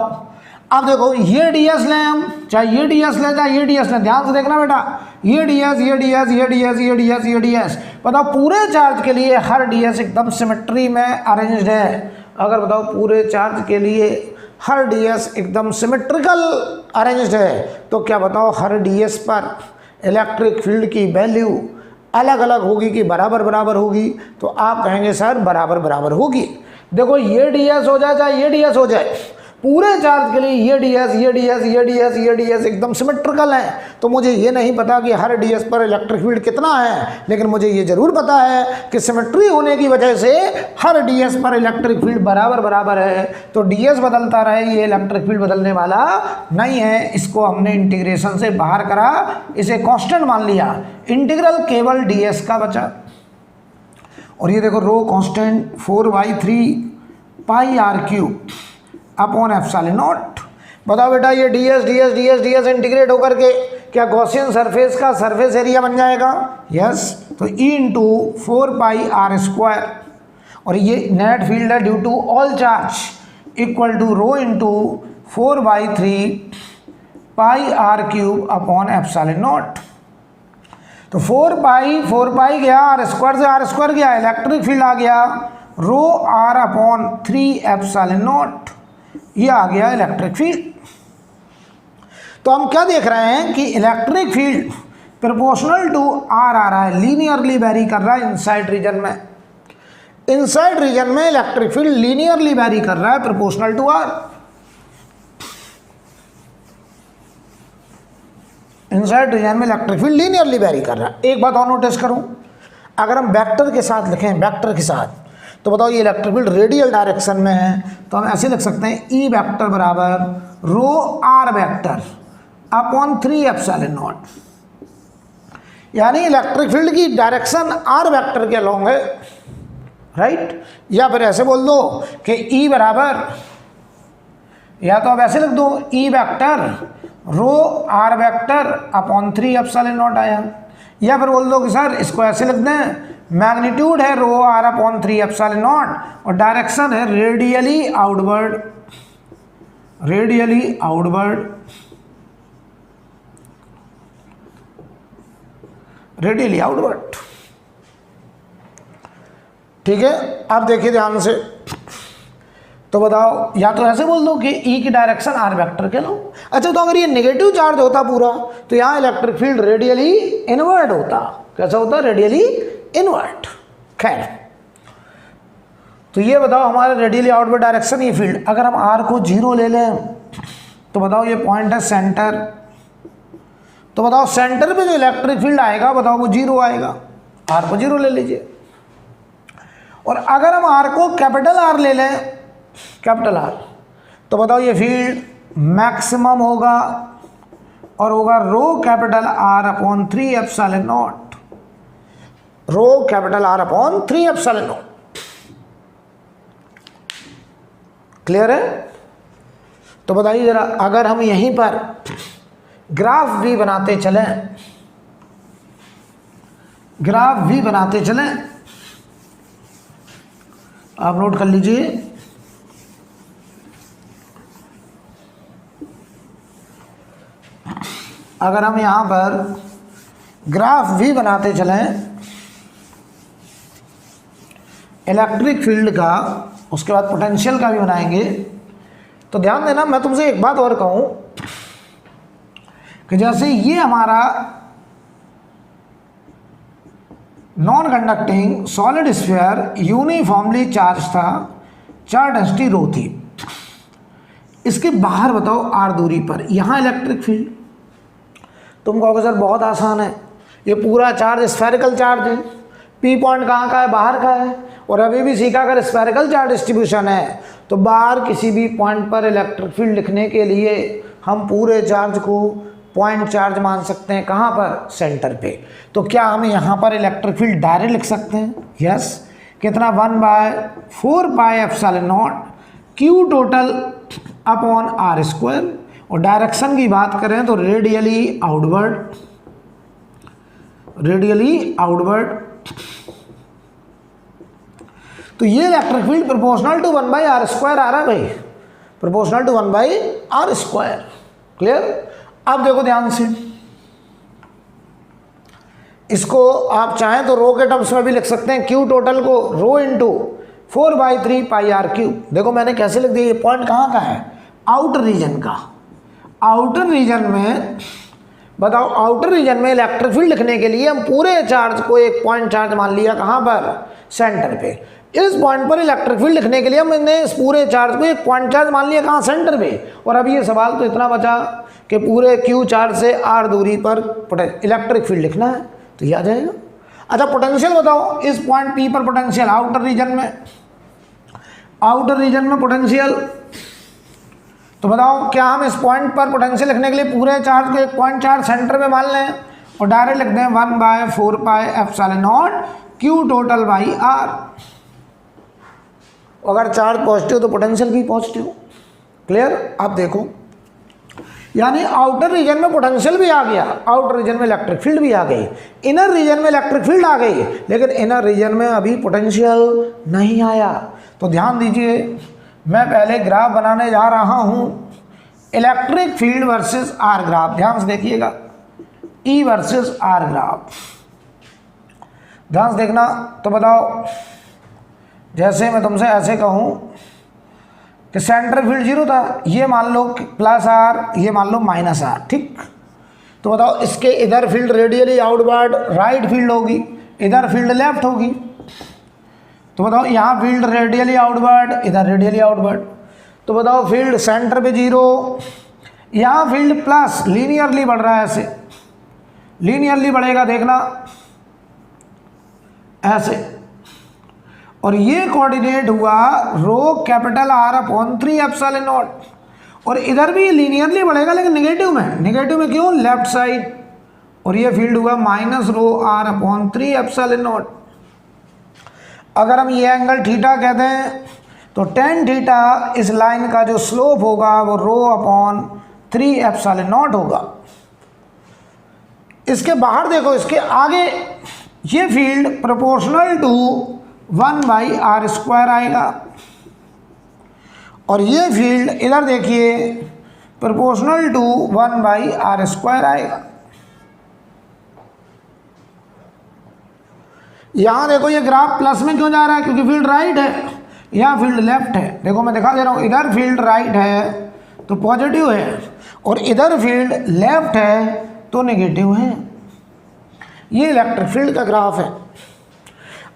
अब देखो ये ds लें हम, चाहे ये ds लें चाहे ये ds लें, ध्यान से देखना बेटा, ये ds ये ds ये ds ये ds ये ds। बताओ पूरे चार्ज के लिए हर ds एकदम सिमेट्री में अरेंज्ड है। अगर बताओ पूरे चार्ज के लिए हर ds एकदम सिमेट्रिकल अरेंज्ड है, तो क्या बताओ हर ds पर इलेक्ट्रिक फील्ड की वैल्यू अलग अलग होगी कि बराबर बराबर होगी? तो आप कहेंगे सर बराबर बराबर होगी। देखो ये ds हो जाए चाहे ये ds हो जाए, पूरे चार्ज के लिए ये ds ये ds ये ds ये ds एकदम सिमेट्रिकल है। तो मुझे ये नहीं पता कि हर ds पर इलेक्ट्रिक फील्ड कितना है, लेकिन मुझे ये जरूर पता है कि सिमेट्री होने की वजह से हर ds पर इलेक्ट्रिक फील्ड बराबर बराबर है। तो ds बदलता रहे, ये इलेक्ट्रिक फील्ड बदलने वाला नहीं है। इसको हमने इंटीग्रेशन से बाहर करा, इसे कांस्टेंट मान लिया, इंटीग्रल केवल ds का बचा। और ये देखो rho constant 4/3 pi r cube upon epsilon naught. बताओ बेटा ये ds ds ds ds integrate होकर के क्या गॉसियन सरफेस का सरफेस एरिया बन जाएगा? यस। तो E into 4 pi r square, और ये नेट फील्ड है due to all charge equal to rho into 4/3 pi r cube upon epsilon naught. तो 4 पाई गया, r स्क्वायर से r स्क्वायर गया, इलेक्ट्रिक फील्ड आ गया रो r अपॉन 3 एप्सिलॉन नॉट, ये आ गया इलेक्ट्रिक फील्ड। तो हम क्या देख रहे हैं कि electric field proportional to r आ रहा है, लीनियरली वेरी कर रहा है इनसाइड रीजन में। इनसाइड रीजन में इलेक्ट्रिक फील्ड लीनियरली वेरी कर रहा है proportional to r। Inside region में इलेक्ट्रिक फील्ड लीनियरली वेरी कर रहा है। एक बात और नोटिस करूं, अगर हम वेक्टर के साथ लिखें, वेक्टर के साथ, तो बताओ ये इलेक्ट्रिक फील्ड रेडियल डायरेक्शन में है, तो हम ऐसे लिख सकते हैं ई वेक्टर बराबर rho R vector upon 3 epsilon naught, यानी इलेक्ट्रिक फील्ड की डायरेक्शन आर वेक्टर के अलॉन्ग है, राइट। या फिर ऐसे बोल दो कि ई बराबर, या तो आप ऐसे लिख दो E vector rho R vector upon 3 epsilon naught आया, या फिर बोल दो कि सर इसको ऐसे लिख दें, मैग्नीट्यूड है रो आर अपॉन 3 एप्सिलॉन नॉट और डायरेक्शन है radially outward, radially outward, radially outward. ठीक है, आप देखिए ध्यान से, तो बताओ या तो ऐसे बोल दो कि ई की डायरेक्शन आर वेक्टर के लो। अच्छा, तो अगर ये नेगेटिव चार्ज होता पूरा तो यहाँ इलेक्ट्रिक फील्ड रेडियली इनवर्ट होता। कैसा होता? Radially invert. खैर, तो ये बताओ हमारे रेडियली आउटवर्ड डायरेक्शन ये फील्ड, अगर हम आर को 0 ले लें तो बताओ ये पॉइंट है सेंटर, तो बताओ सेंटर पे जो इलेक्ट्रिक फील्ड आएगा बताओ वो 0 आएगा। आर को 0 ले लीजिए। और अगर हम आर को कैपिटल आर ले लें, कैपिटल आर, तो बताओ ये फील्ड मैक्सिमम होगा और होगा rho capital R upon 3 epsilon naught, rho capital R upon 3 epsilon naught. Clear है? तो बताइए जरा, अगर हम यहीं पर ग्राफ भी बनाते चलें, ग्राफ भी बनाते चलें, आप नोट कर लीजिए, अगर हम यहां पर ग्राफ भी बनाते चलें इलेक्ट्रिक फील्ड का, उसके बाद पोटेंशियल का भी बनाएंगे, तो ध्यान देना, मैं तुमसे एक बात और कहूं कि जैसे ये हमारा non conducting solid sphere uniformly charge था, चार्ज डेंसिटी रो थी, इसके बाहर बताओ आर दूरी पर यहां इलेक्ट्रिक फील्ड। तुम कहोगे सर बहुत आसान है, ये पूरा चार्ज स्फेरिकल चार्ज है, पी पॉइंट कहाँ का है? बाहर का है। और अभी भी सीखा, अगर स्फेरिकल चार्ज डिस्ट्रीब्यूशन है तो बाहर किसी भी पॉइंट पर इलेक्ट्रिक फील्ड लिखने के लिए हम पूरे चार्ज को पॉइंट चार्ज मान सकते हैं। कहाँ पर? सेंटर पे। तो क्या हम यहाँ पर इलेक्ट्रिक फील्ड डायरेक्ट लिख सकते हैं? यस। कितना? 1/4 pi epsilon naught Q total upon R square. और डायरेक्शन की बात करें तो रेडियली आउटवर्ड, रेडियली आउटवर्ड। तो ये electric field proportional to 1/r² आ रहा है भाई, प्रोपोर्शनल टू 1/r²। क्लियर? अब देखो ध्यान से, इसको आप चाहें तो रो के टर्म्स में भी लिख सकते हैं, क्यू टोटल को रो इंटू 4/3 पाई आर क्यूब। देखो मैंने कैसे लिख दिया, ये पॉइंट कहाँ का है? आउटर रीजन का। आउटर रीजन में बताओ, आउटर रीजन में इलेक्ट्रिक फील्ड लिखने के लिए हम पूरे चार्ज को एक पॉइंट चार्ज मान लिया। कहाँ पर? सेंटर पे। इस पॉइंट पर इलेक्ट्रिक फील्ड लिखने के लिए हमने इस पूरे चार्ज को एक पॉइंट चार्ज मान लिया। कहाँ? सेंटर पे। और अब ये सवाल तो इतना बचा कि पूरे क्यू चार्ज से आर दूरी पर इलेक्ट्रिक फील्ड लिखना है, तो ये आ जाएगा। अच्छा, पोटेंशियल बताओ, इस पॉइंट पी पर पोटेंशियल आउटर रीजन में, आउटर रीजन में पोटेंशियल, तो बताओ क्या हम इस पॉइंट पर पोटेंशियल लिखने के लिए पूरे चार्ज को एक पॉइंट चार्ज सेंटर में मान लें और डायरेक्ट लिख दें 1/4 pi epsilon naught Q total by R. अगर चार्ज पॉजिटिव तो पोटेंशियल भी पॉजिटिव। क्लियर? आप देखो, यानी आउटर रीजन में पोटेंशियल भी आ गया, आउटर रीजन में इलेक्ट्रिक फील्ड भी आ गई, इनर रीजन में इलेक्ट्रिक फील्ड आ गई, लेकिन इनर रीजन में अभी पोटेंशियल नहीं आया। तो ध्यान दीजिए, मैं पहले ग्राफ बनाने जा रहा हूं, electric field versus R graph. ध्यान से देखिएगा, ई वर्सेस आर ग्राफ, ध्यान से देखना। तो बताओ, जैसे मैं तुमसे ऐसे कहूं कि सेंटर फील्ड 0 था, ये मान लो प्लस आर, ये मान लो माइनस आर, ठीक। तो बताओ, इसके इधर field radially outward right field होगी, इधर फील्ड लेफ्ट होगी। तो बताओ, यहाँ फील्ड रेडियली आउटवर्ड, इधर रेडियली आउटवर्ड। तो बताओ, फील्ड सेंटर पे 0, यहाँ फील्ड प्लस लीनियरली बढ़ रहा है ऐसे, लीनियरली बढ़ेगा, देखना ऐसे, और ये कोऑर्डिनेट हुआ rho capital R upon 3 epsilon naught, और इधर भी लीनियरली बढ़ेगा लेकिन नेगेटिव में क्यों, लेफ्ट साइड, और ये फील्ड हुआ minus rho R upon 3 epsilon not. अगर हम ये एंगल थीटा कहते हैं तो टेन थीटा इस लाइन का जो स्लोप होगा वो रो अपॉन 3 एप्सिलॉन नॉट होगा। इसके बाहर देखो, इसके आगे ये फील्ड प्रोपोर्शनल टू 1/r² आएगा, और ये फील्ड इधर देखिए प्रोपोर्शनल टू 1/r² आएगा। यहां देखो ये ग्राफ प्लस में क्यों जा रहा है, क्योंकि फील्ड राइट है, यहाँ फील्ड लेफ्ट है। देखो मैं दिखा दे रहा हूँ, इधर फील्ड राइट है तो पॉजिटिव है, और इधर फील्ड लेफ्ट है तो नेगेटिव है। ये इलेक्ट्रिक फील्ड का ग्राफ है।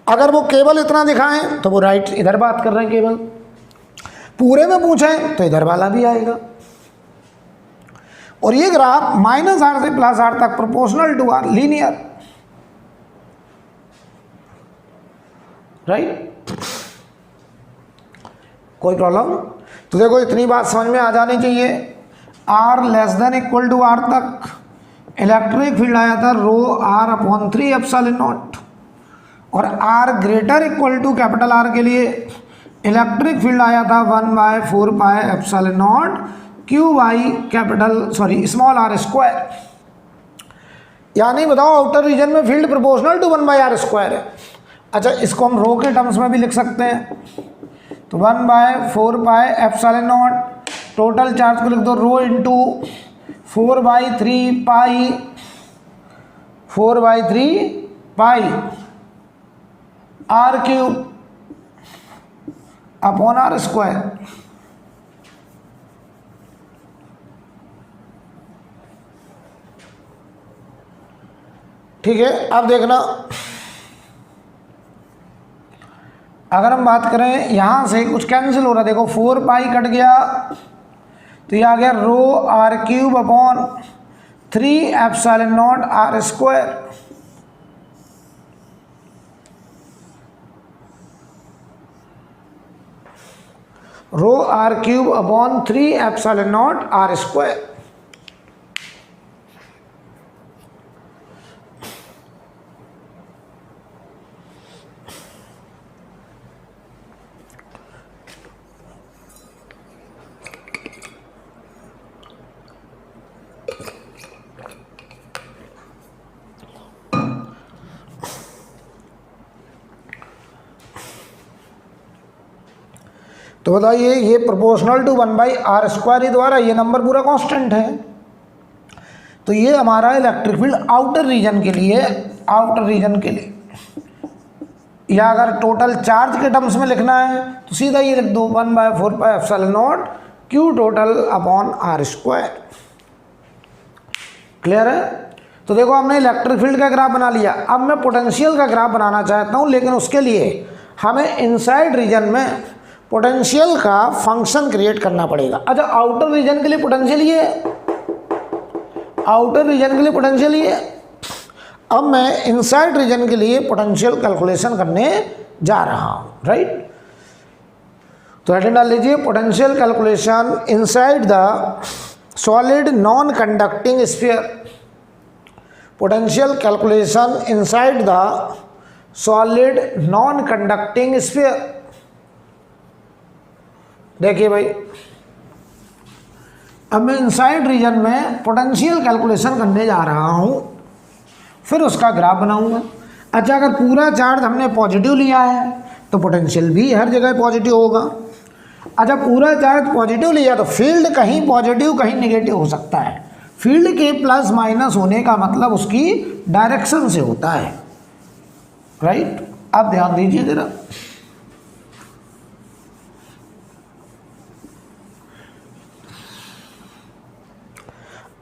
अगर वो केवल इतना दिखाएं तो वो राइट इधर बात कर रहे हैं, केवल पूरे में पूछें तो इधर वाला भी आएगा। और ये ग्राफ -r से +r तक proportional to r, linear, right. कोई प्रॉब्लम? तो देखो इतनी बात समझ में आ जानी चाहिए। r < r तक इलेक्ट्रिक फील्ड आया था रो R अपॉन 3 एप्सिलॉन नॉट, और r > कैपिटल R के लिए इलेक्ट्रिक फील्ड आया था 1/4 pi epsilon not small r²। यानी बताओ आउटर रीजन में फील्ड प्रोपोर्शनल टू 1/r² है। अच्छा, इसको हम रो के टर्म्स में भी लिख सकते हैं, तो 1/4 pi epsilon not, total charge को लिख दो रो इंटू 4/3 पाई r³ अपॉन r²। ठीक है, अब देखना, अगर हम बात करें यहां से कुछ कैंसिल हो रहा है, देखो 4 पाई कट गया तो ये आ गया rho r³ upon 3 epsilon naught r²। Rho r³ upon 3 epsilon naught r²। तो बताइए, ये प्रोपोर्शनल टू 1/r² ही द्वारा ये नंबर पूरा कांस्टेंट है। तो ये हमारा इलेक्ट्रिक फील्ड आउटर रीजन के लिए, या अगर टोटल चार्ज के टर्म्स में लिखना है तो सीधा ये लिख दो 1/4 pi epsilon naught Q total upon r²। Clear है? तो देखो हमने इलेक्ट्रिक फील्ड का ग्राफ बना लिया। अब मैं पोटेंशियल का ग्राफ बनाना चाहता हूँ, लेकिन उसके लिए हमें इनसाइड रीजन में पोटेंशियल का फंक्शन क्रिएट करना पड़ेगा। अच्छा, आउटर रीजन के लिए पोटेंशियल ये, अब मैं इनसाइड रीजन के लिए पोटेंशियल कैलकुलेशन करने जा रहा हूं, राइट। तो हेडिंग डाल लीजिए, potential calculation inside the solid non conducting sphere. Potential calculation inside the solid non conducting sphere. देखिए भाई, अब मैं इनसाइड रीजन में पोटेंशियल कैलकुलेशन करने जा रहा हूं, फिर उसका ग्राफ बनाऊंगा। अच्छा, अगर पूरा चार्ज हमने पॉजिटिव लिया है तो पोटेंशियल भी हर जगह पॉजिटिव होगा। अच्छा, पूरा चार्ज पॉजिटिव लिया तो फील्ड कहीं पॉजिटिव कहीं नेगेटिव हो सकता है। फील्ड के प्लस माइनस होने का मतलब उसकी डायरेक्शन से होता है, राइट। अब ध्यान दीजिए जरा,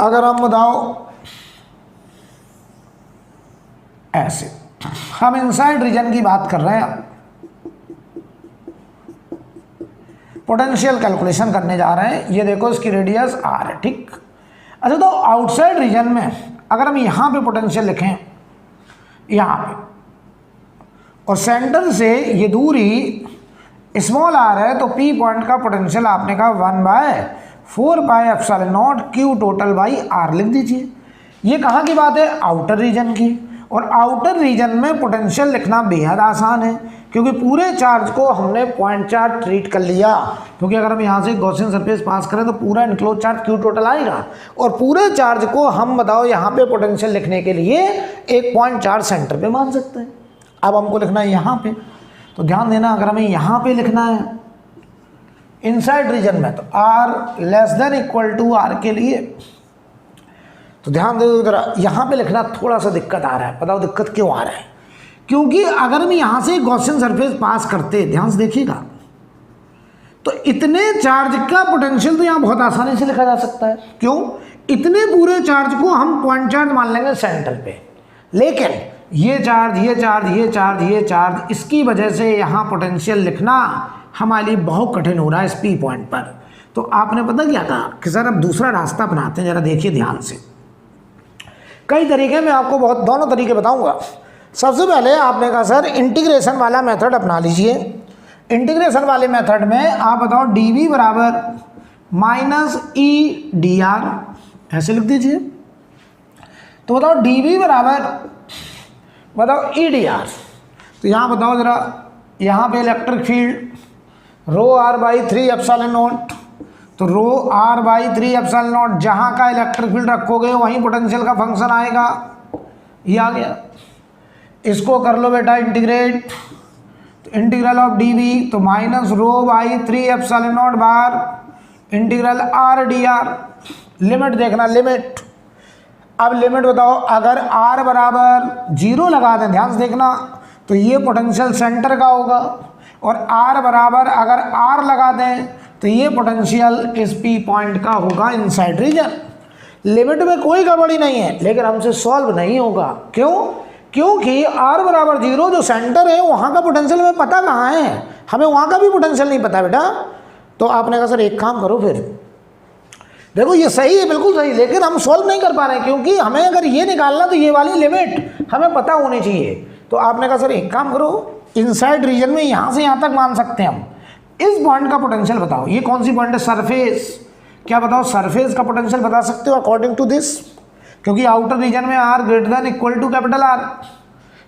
अगर हम बताओ ऐसे, हम इनसाइड रीजन की बात कर रहे हैं, पोटेंशियल कैलकुलेशन करने जा रहे हैं। ये देखो इसकी रेडियस r है, ठीक। अच्छा, तो आउटसाइड रीजन में अगर हम यहाँ पे पोटेंशियल लिखें, यहाँ पे, और सेंटर से ये दूरी स्मॉल आर है, तो पी पॉइंट का पोटेंशियल आपने कहा 1/4πε0 Q टोटल बाई आर लिख दीजिए। ये कहाँ की बात है? आउटर रीजन की। और आउटर रीजन में पोटेंशियल लिखना बेहद आसान है, क्योंकि पूरे चार्ज को हमने पॉइंट चार्ज ट्रीट कर लिया। क्योंकि अगर हम यहाँ से गॉसियन सरफेस पास करें तो पूरा इनक्लोज चार्ज Q टोटल आएगा, और पूरे चार्ज को हम बताओ यहाँ पे पोटेंशियल लिखने के लिए एक पॉइंट चार्ज सेंटर पे मान सकते हैं। अब हमको लिखना है यहाँ पे, तो ध्यान देना, अगर हमें यहाँ पे लिखना है इनसाइड रीजन में, तो r < के लिए, तो ध्यान दो जरा, यहाँ पे लिखना थोड़ा सा दिक्कत आ रहा है। बताओ दिक्कत क्यों आ रहा है? क्योंकि अगर हम यहाँ से गॉसियन सरफेस पास करते, ध्यान से देखिएगा, तो इतने चार्ज का पोटेंशियल तो यहाँ बहुत आसानी से लिखा जा सकता है। क्यों? इतने पूरे चार्ज को हम पॉइंट चार्ज मान लेंगे सेंटर पे, लेकिन ये चार्ज, ये चार्ज, ये चार्ज, ये चार्ज, इसकी वजह से यहाँ पोटेंशियल लिखना हमारे लिए बहुत कठिन हो रहा है इस पी पॉइंट पर। तो आपने पता क्या कहा कि सर अब दूसरा रास्ता अपनाते हैं, जरा देखिए ध्यान से। कई तरीके मैं आपको दोनों तरीके बताऊंगा। सबसे पहले आपने कहा सर इंटीग्रेशन वाला मेथड अपना लीजिए। इंटीग्रेशन वाले मेथड में आप बताओ dv बराबर -e/dr, ऐसे लिख दीजिए। तो बताओ dv बराबर बताओ e/dr, तो यहाँ बताओ जरा, यहाँ पे इलेक्ट्रिक फील्ड ρr/3ε0, तो ρr/3ε0, जहाँ का इलेक्ट्रिक फील्ड रखोगे वहीं पोटेंशियल का फंक्शन आएगा। ये आ गया। इसको कर लो बेटा इंटीग्रेट, तो इंटीग्रल ऑफ dv, तो -ρ/3ε0 बार इंटीग्रल r/dr। लिमिट देखना, लिमिट। अब लिमिट बताओ, अगर r बराबर 0 लगा दें, ध्यान से देखना, तो ये पोटेंशियल सेंटर का होगा, और r बराबर अगर r लगा दें तो ये पोटेंशियल इस पी पॉइंट का होगा इनसाइड रीजन। लिमिट में कोई गड़बड़ी नहीं है, लेकिन हमसे सॉल्व नहीं होगा। क्यों? क्योंकि r बराबर 0 जो सेंटर है वहाँ का पोटेंशियल हमें पता कहाँ है, हमें वहाँ का भी पोटेंशियल नहीं पता बेटा। तो आपने कहा सर एक काम करो, फिर देखो ये सही है, बिल्कुल सही, लेकिन हम सॉल्व नहीं कर पा रहे हैं, क्योंकि हमें अगर ये निकालना तो ये वाली लिमिट हमें पता होनी चाहिए। तो आपने कहा सर एक काम करो, इनसाइड रीजन में यहाँ से यहाँ तक मान सकते हैं हम। इस पॉइंट का पोटेंशियल बताओ, ये कौन सी पॉइंट है? सरफेस। क्या बताओ सरफेस का पोटेंशियल बता सकते हो अकॉर्डिंग टू दिस? क्योंकि आउटर रीजन में r > कैपिटल R,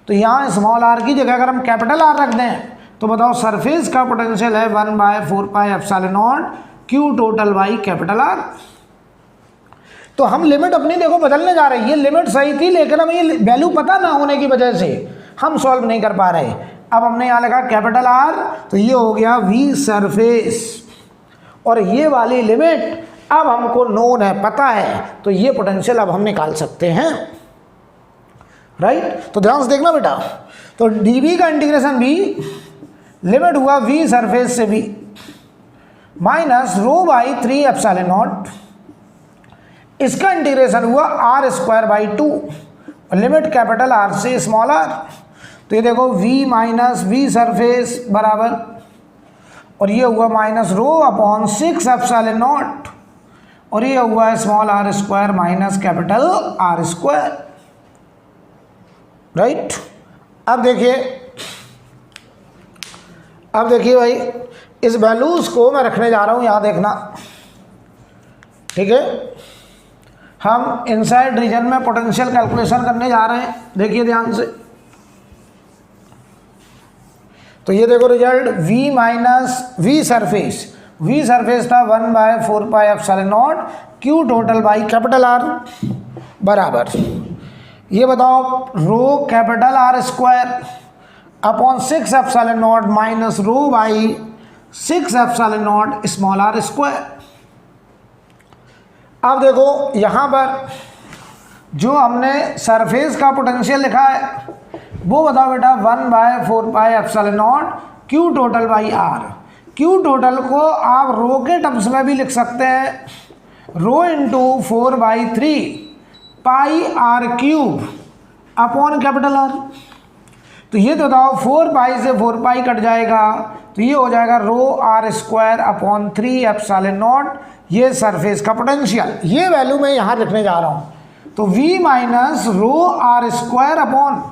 तो यहाँ स्मॉल r की जगह अगर हम कैपिटल R रख दें, तो बताओ सरफेस का पोटेंशियल है 1/4πε0 Q total by capital R। तो हम लिमिट अपनी देखो बदलने जा रहे हैं। ये लिमिट सही थी, लेकिन हमें ये वैल्यू पता ना होने की वजह से हम सॉल्व नहीं कर पा रहे। अब हमने यहाँ लिखा कैपिटल R, तो ये हो गया v सरफेस, और ये वाली लिमिट अब हमको नोन है, पता है, तो ये पोटेंशियल अब हम निकाल सकते हैं, राइट। तो ध्यान से देखना बेटा, तो dv का इंटीग्रेशन v, लिमिट हुआ v सरफेस से v -ρ/3ε0, इसका इंटीग्रेशन हुआ r²/2, लिमिट कैपिटल R से स्मॉल r। तो ये देखो v - v सरफेस बराबर, और ये हुआ -ρ/6ε0, और ये हुआ small r² minus capital R², right. अब देखिए भाई, इस वैल्यूज को मैं रखने जा रहा हूँ, यहाँ देखना, ठीक है। हम इनसाइड रीजन में पोटेंशियल कैलकुलेशन करने जा रहे हैं, देखिए ध्यान से। तो ये देखो रिजल्ट, v सरफेस था 1/4πε0 Q total by capital R बराबर, ये बताओ rho capital R² upon 6ε0 minus ρ/6ε0 small r²। अब देखो यहाँ पर जो हमने सरफेस का पोटेंशियल लिखा है वो बताओ बेटा 1/4πε0 Q total by R। Q total को आप रो के टर्म्स में भी लिख सकते हैं, rho into 4/3πr³ upon capital R। तो ये तो बताओ 4π से 4π कट जाएगा, तो ये हो जाएगा ρr² अपॉन 3ε0, ये सरफेस का पोटेंशियल। ये वैल्यू मैं यहाँ लिखने जा रहा हूँ। तो V minus rho R square upon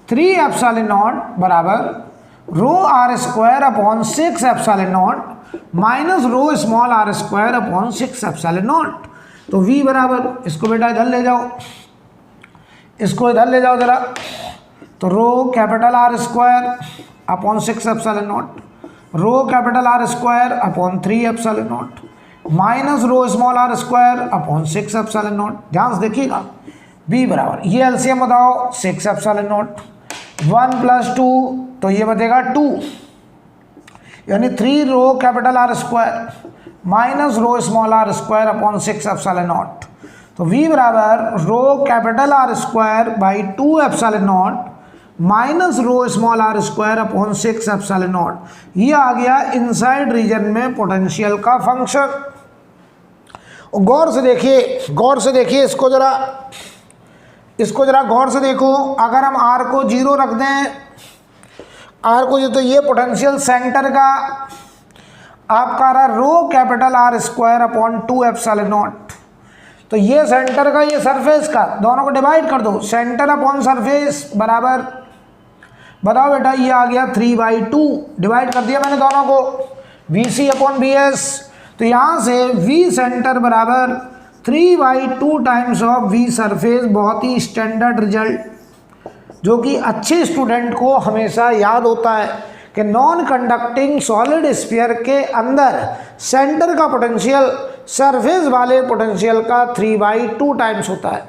3 epsilon naught बराबर rho R square upon 6 epsilon naught minus rho small R square upon 6 epsilon naught. तो V बराबर, इसको बेटा इधर ले जाओ, इसको इधर ले जाओ जरा, तो rho capital R square upon 6 epsilon naught, rho capital R square upon 3 epsilon naught minus rho small R square upon 6 epsilon naught. ध्यान से देखिएगा, B बराबर, ये एलसीएम बताओ 6 एप्सिलॉन नॉट, 1 + 2 तो ये बचेगा 2, यानी 3 rho capital R square minus rho small R square upon 6 epsilon naught. तो V बराबर rho capital R square by 2 epsilon naught minus rho small R square upon 6 epsilon naught. ये आ गया इनसाइड रीजन में पोटेंशियल का function. गौर से देखिए, गौर से देखिए, इसको जरा गौर से देखो। अगर हम R को 0 रख दें, R को, तो ये पोटेंशियल सेंटर का आपका रहा rho capital R square upon 2 epsilon naught. तो ये सेंटर का, ये सरफेस का, दोनों को डिवाइड कर दो, सेंटर अपॉन सरफेस बराबर, बताओ बेटा, ये आ गया 3/2, डिवाइड कर दिया मैंने दोनों को, VC अपॉन VS। तो यहाँ से V सेंटर बराबर 3/2 टाइम्स ऑफ V सरफेस। बहुत ही स्टैंडर्ड रिजल्ट, जो कि अच्छे स्टूडेंट को हमेशा याद होता है कि नॉन कंडक्टिंग सॉलिड स्फीयर के अंदर सेंटर का पोटेंशियल सरफेस वाले पोटेंशियल का 3/2 टाइम्स होता है।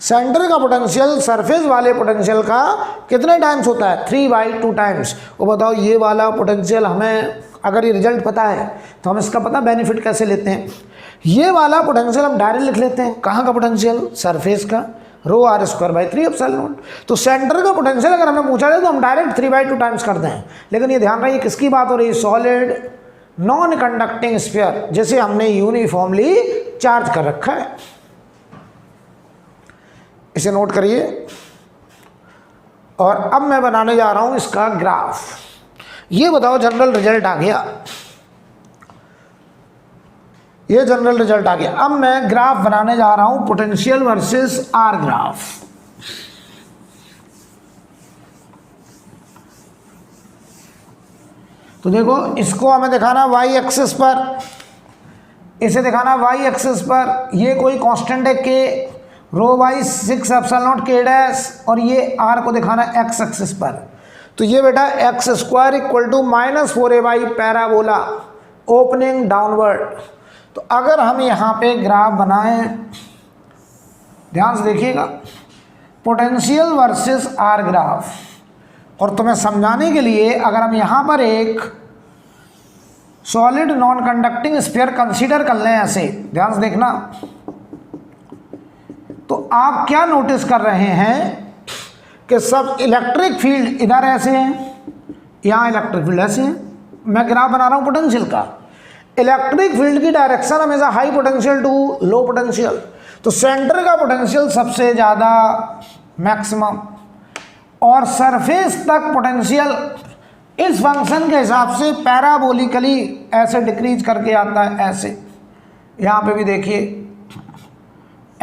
सेंटर का पोटेंशियल सरफेस वाले पोटेंशियल का कितने टाइम्स होता है? 3/2 टाइम्स। वो बताओ, ये वाला पोटेंशियल हमें अगर ये रिजल्ट पता है तो हम इसका पता बेनिफिट कैसे लेते हैं। ये वाला पोटेंशियल हम डायरेक्ट लिख लेते हैं। कहाँ का पोटेंशियल? सरफेस का, rho R square by 3 epsilon naught. तो सेंटर का पोटेंशियल अगर हमें पूछा जाए तो हम डायरेक्ट 3/2 टाइम्स करते हैं। लेकिन ये ध्यान रखिए, किसकी बात हो रही है? सॉलिड नॉन कंडक्टिंग स्फीयर, जैसे हमने यूनिफॉर्मली चार्ज कर रखा है। इसे नोट करिए। और अब मैं बनाने जा रहा हूं इसका ग्राफ। ये बताओ, जनरल रिजल्ट आ गया, ये जनरल रिजल्ट आ गया। अब मैं ग्राफ बनाने जा रहा हूं, पोटेंशियल वर्सेस आर ग्राफ। तो देखो, इसको हमें दिखाना वाई एक्सिस पर, इसे दिखाना वाई एक्सिस पर। ये कोई कांस्टेंट है के, रो बाई 6 एप्सिलॉन नॉट के डैश, और ये आर को दिखाना एक्स एक्सिस पर। तो ये बेटा X square equal to -4a by parabola opening downward. तो अगर हम यहाँ पे ग्राफ बनाएं, ध्यान से देखिएगा, पोटेंशियल वर्सेस आर ग्राफ। और तुम्हें समझाने के लिए अगर हम यहाँ पर एक solid non conducting sphere consider कर लें ऐसे, ध्यान से देखना, तो आप क्या नोटिस कर रहे हैं कि सब इलेक्ट्रिक फील्ड इधर ऐसे हैं, यहाँ इलेक्ट्रिक फील्ड ऐसे हैं। मैं ग्राफ बना रहा हूँ पोटेंशियल का। इलेक्ट्रिक फील्ड की डायरेक्शन हमेशा high potential to low potential. तो सेंटर का पोटेंशियल सबसे ज़्यादा मैक्सिमम, और सरफेस तक पोटेंशियल इस फंक्शन के हिसाब से पैराबोलिकली ऐसे डिक्रीज करके आता है। ऐसे यहाँ पे भी देखिए,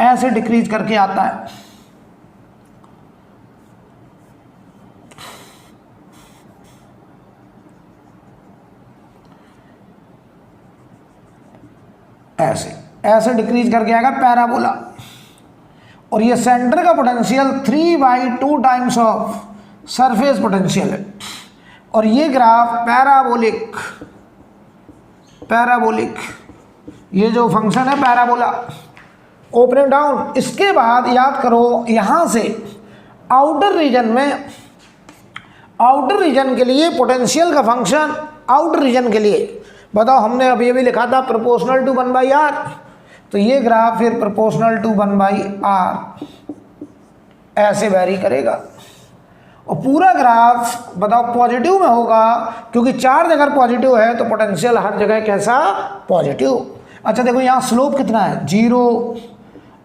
ऐसे डिक्रीज करके आता है। ऐसे ऐसे डिक्रीज करके आएगा पैराबोला। और ये सेंटर का potential 3/2 times of surface potential है। और ये ग्राफ पैराबोलिक, पैराबोलिक, ये जो फंक्शन है पैराबोला ओपन एंड डाउन। इसके बाद याद करो, यहाँ से आउटर रीजन में, आउटर रीजन के लिए पोटेंशियल का फंक्शन, आउटर रीजन के लिए बताओ, हमने अभी अभी लिखा था प्रोपोर्शनल टू 1/r। तो ये ग्राफ फिर प्रोपोर्शनल टू 1/r ऐसे वैरी करेगा। और पूरा ग्राफ बताओ पॉजिटिव में होगा, क्योंकि चार्ज अगर पॉजिटिव है तो पोटेंशियल हर जगह कैसा? पॉजिटिव। अच्छा देखो, यहाँ स्लोप कितना है? 0।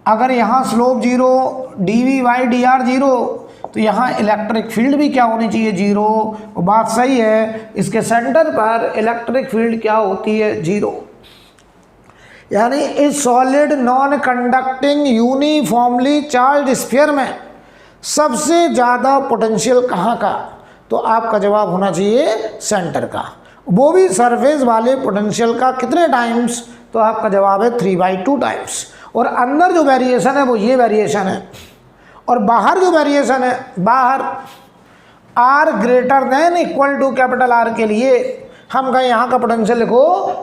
अगर यहाँ स्लोप 0, dv/dr 0, तो यहाँ इलेक्ट्रिक फील्ड भी क्या होनी चाहिए? 0। और बात सही है, इसके सेंटर पर इलेक्ट्रिक फील्ड क्या होती है? 0। यानी इस solid non conducting uniformly charge sphere में सबसे ज़्यादा पोटेंशियल कहाँ का? तो आपका जवाब होना चाहिए सेंटर का, वो भी सरफेस वाले पोटेंशियल का कितने टाइम्स? तो आपका जवाब है 3/2 टाइम्स। और अंदर जो वेरिएशन है वो ये वेरिएशन है, और बाहर जो वेरिएशन है, बाहर R greater than equal to capital R के लिए हम कहें यहाँ का पोटेंशियल लिखो,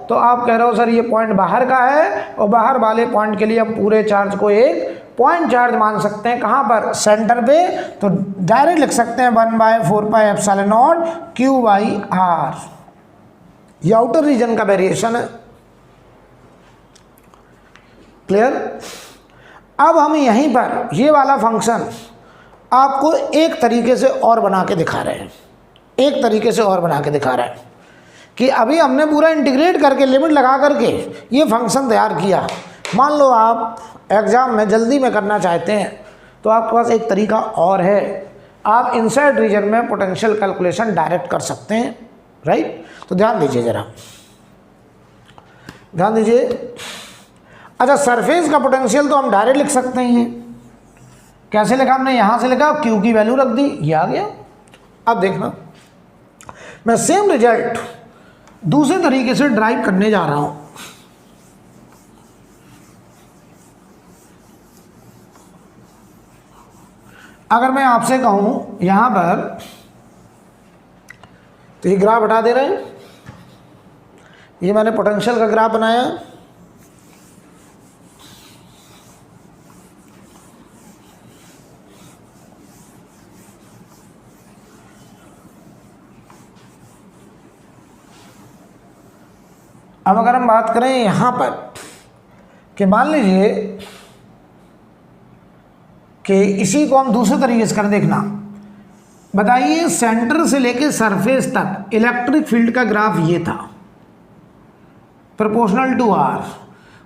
तो आप कह रहे हो सर ये पॉइंट बाहर का है, और बाहर वाले पॉइंट के लिए हम पूरे चार्ज को एक पॉइंट चार्ज मान सकते हैं। कहाँ पर? सेंटर पे। तो डायरेक्ट लिख सकते हैं 1/4πε0 Q/R। ये आउटर रीजन का वेरिएशन है। क्लियर? अब हम यहीं पर ये वाला फंक्शन आपको एक तरीके से और बना के दिखा रहे हैं, एक तरीके से और बना के दिखा रहे हैं कि अभी हमने पूरा इंटीग्रेट करके लिमिट लगा करके ये फंक्शन तैयार किया। मान लो आप एग्ज़ाम में जल्दी में करना चाहते हैं तो आपके पास एक तरीका और है, आप इनसाइड रीजन में पोटेंशियल कैलकुलेशन डायरेक्ट कर सकते हैं, राइट? तो ध्यान दीजिए ज़रा, ध्यान दीजिए। अच्छा, सरफेस का पोटेंशियल तो हम डायरेक्ट लिख सकते हैं। कैसे लिखा हमने? यहाँ से लिखा, Q की वैल्यू रख दी, ये आ गया। अब देखना, मैं सेम रिजल्ट दूसरे तरीके से ड्राइव करने जा रहा हूं। अगर मैं आपसे कहूं यहां पर, तो ये ग्राफ हटा दे रहे हैं, ये मैंने पोटेंशियल का ग्राफ बनाया, अब अगर हम बात करें यहाँ पर कि मान लीजिए कि इसी को हम दूसरे तरीके से कर, देखना, बताइए सेंटर से लेके सरफेस तक इलेक्ट्रिक फील्ड का ग्राफ ये था प्रोपोर्शनल टू R,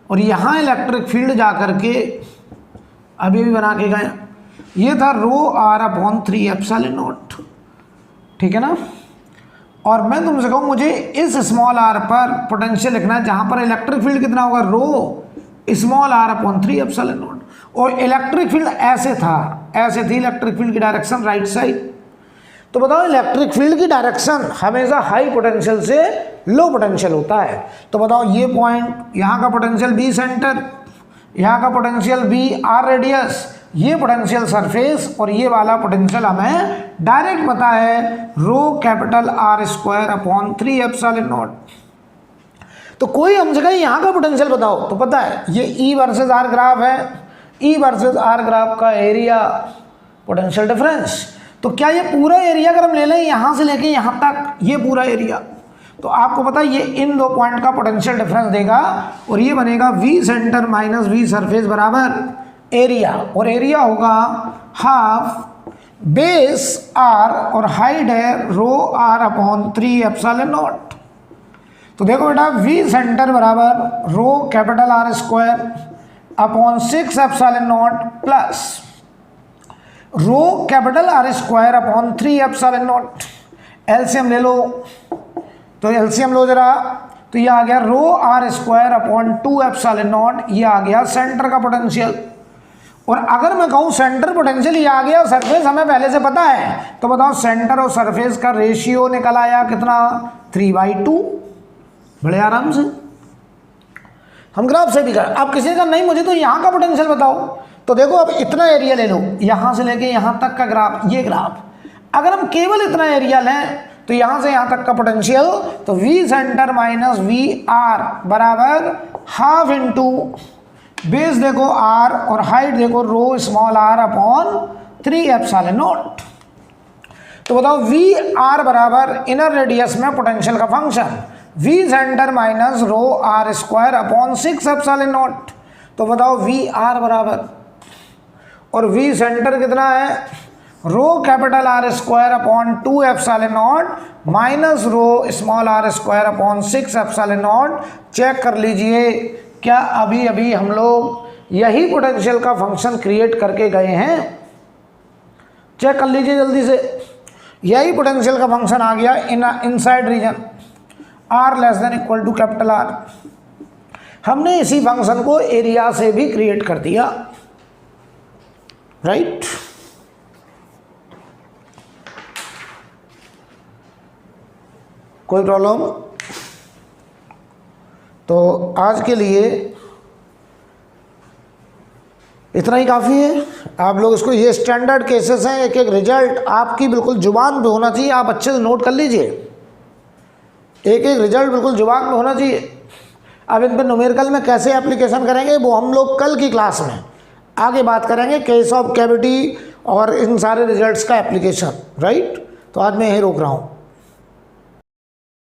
और यहाँ इलेक्ट्रिक फील्ड जा कर के अभी भी बना के गए, ये था ρR/3ε0, ठीक है ना? और मैं तुमसे कहूँ मुझे इस स्मॉल r पर पोटेंशियल लिखना है, जहाँ पर इलेक्ट्रिक फील्ड कितना होगा? ρ/3ε0, और इलेक्ट्रिक फील्ड ऐसे था, ऐसे थी इलेक्ट्रिक फील्ड की डायरेक्शन राइट साइड। तो बताओ इलेक्ट्रिक फील्ड की डायरेक्शन हमेशा हाई पोटेंशियल से लो पोटेंशियल होता है। तो बताओ ये पॉइंट, यहाँ का पोटेंशियल B सेंटर, यहाँ का पोटेंशियल B R रेडियस, ये पोटेंशियल सरफेस, और ये वाला पोटेंशियल हमें डायरेक्ट पता है ρR²/3ε0। तो कोई हमसे कहे यहाँ का पोटेंशियल बताओ, तो पता है ये E वर्सेस R ग्राफ है, E वर्सेस R ग्राफ का एरिया पोटेंशियल डिफरेंस। तो क्या ये पूरा एरिया अगर हम ले लें यहाँ से लेके यहाँ तक, ये पूरा एरिया, तो आपको पता है ये इन दो पॉइंट का पोटेंशियल डिफरेंस देगा, और ये बनेगा V centre minus V surface बराबर एरिया, और एरिया होगा हाफ बेस R और हाइट है ρR/3ε0। तो देखो बेटा, V सेंटर बराबर ρR²/6ε0 प्लस ρR²/3ε0। एलसीएम ले लो, तो एलसीएम लो जरा, तो ये आ गया ρR²/2ε0, ये आ गया सेंटर का पोटेंशियल। और अगर मैं कहूँ सेंटर पोटेंशियल ये आ गया, सरफेस हमें पहले से पता है, तो बताओ सेंटर और सरफेस का रेशियो निकल आया कितना? 3/2। बड़े आराम से हम ग्राफ से भी कर। अब किसी का नहीं मुझे तो यहाँ का पोटेंशियल बताओ, तो देखो अब इतना एरिया ले लो, यहाँ से लेके यहाँ तक का ग्राफ, ये ग्राफ, अगर हम केवल इतना एरिया लें तो यहाँ से यहाँ तक का पोटेंशियल, तो V सेंटर माइनस VR बराबर हाफ इंटू बेस देखो R और हाइट देखो ρR/3ε0। तो बताओ VR बराबर इनर रेडियस में पोटेंशियल का function V centre minus ρR²/6ε0। तो बताओ VR बराबर, और V सेंटर कितना है? ρR²/2ε0 minus ρR²/6ε0। चेक कर लीजिए, क्या अभी अभी हम लोग यही पोटेंशियल का फंक्शन क्रिएट करके गए हैं? चेक कर लीजिए जल्दी से, यही पोटेंशियल का फंक्शन आ गया इनसाइड रीजन R < R। हमने इसी फंक्शन को एरिया से भी क्रिएट कर दिया, राइट। कोई प्रॉब्लम? तो आज के लिए इतना ही काफ़ी है। आप लोग इसको, ये स्टैंडर्ड केसेस हैं, एक एक रिजल्ट आपकी बिल्कुल जुबान पे होना चाहिए, आप अच्छे से नोट कर लीजिए, एक एक रिजल्ट बिल्कुल जुबान पे होना चाहिए। अब इन पर न्यूमेरिकल में कैसे एप्लीकेशन करेंगे वो हम लोग कल की क्लास में आगे बात करेंगे, केस ऑफ कैविटी और इन सारे रिजल्ट्स का एप्लीकेशन, राइट। तो आज मैं यहीं रोक रहा हूँ।